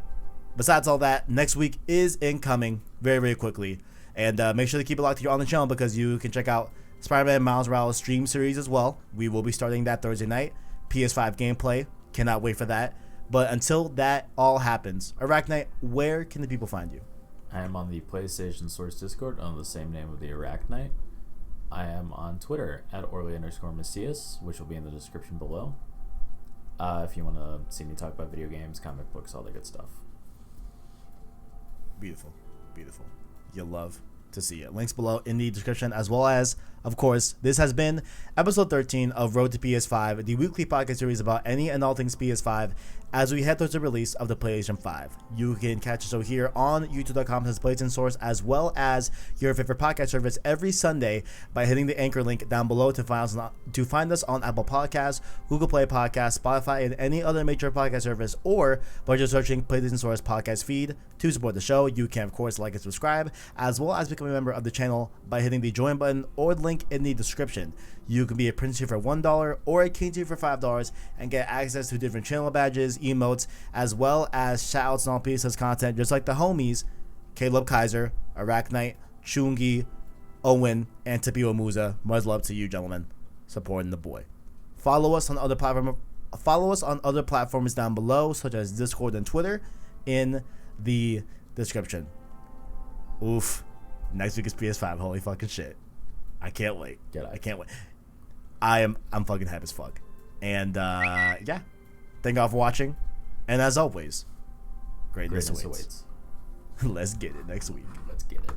besides all that, next week is incoming very, very quickly. And make sure to keep it locked here on the channel because you can check out Spider-Man Miles Morales stream series as well. We will be starting that Thursday night. PS5 gameplay. Cannot wait for that. But until that all happens, ArachKnight, where can the people find you?
I am on the PlayStation Source Discord under the same name of the ArachKnight. I am on Twitter at Orly_Macias, which will be in the description below. If you want to see me talk about video games, comic books, all that good stuff.
Beautiful. Beautiful. You'll love to see it. Links below in the description, as well as, of course, this has been episode 13 of Road to PS5, the weekly podcast series about any and all things PS5 as we head towards the release of the PlayStation 5. You can catch the show here on youtube.com/PlayStation Source, as well as your favorite podcast service every Sunday by hitting the anchor link down below to find us on Apple Podcasts, Google Play Podcasts, Spotify, and any other major podcast service, or by just searching PlayStation Source podcast feed to support the show. You can, of course, like and subscribe, as well as become a member of the channel by hitting the join button or the link in the description. You can be a Prince tier for $1 or a King tier for $5 and get access to different channel badges, emotes, as well as shoutouts and all pieces of content, just like the homies Caleb Kaiser, ArachKnight, Chungi, Owen, and Tapio Musa. Much love to you, gentlemen, supporting the boy. Follow us on other platforms down below, such as Discord and Twitter, in the description. Oof. Next week is PS5. Holy fucking shit. I can't wait. I can't wait. I'm fucking hype as fuck. And yeah. Thank y'all for watching. And as always, greatness awaits. Let's get it next week.
Let's get it.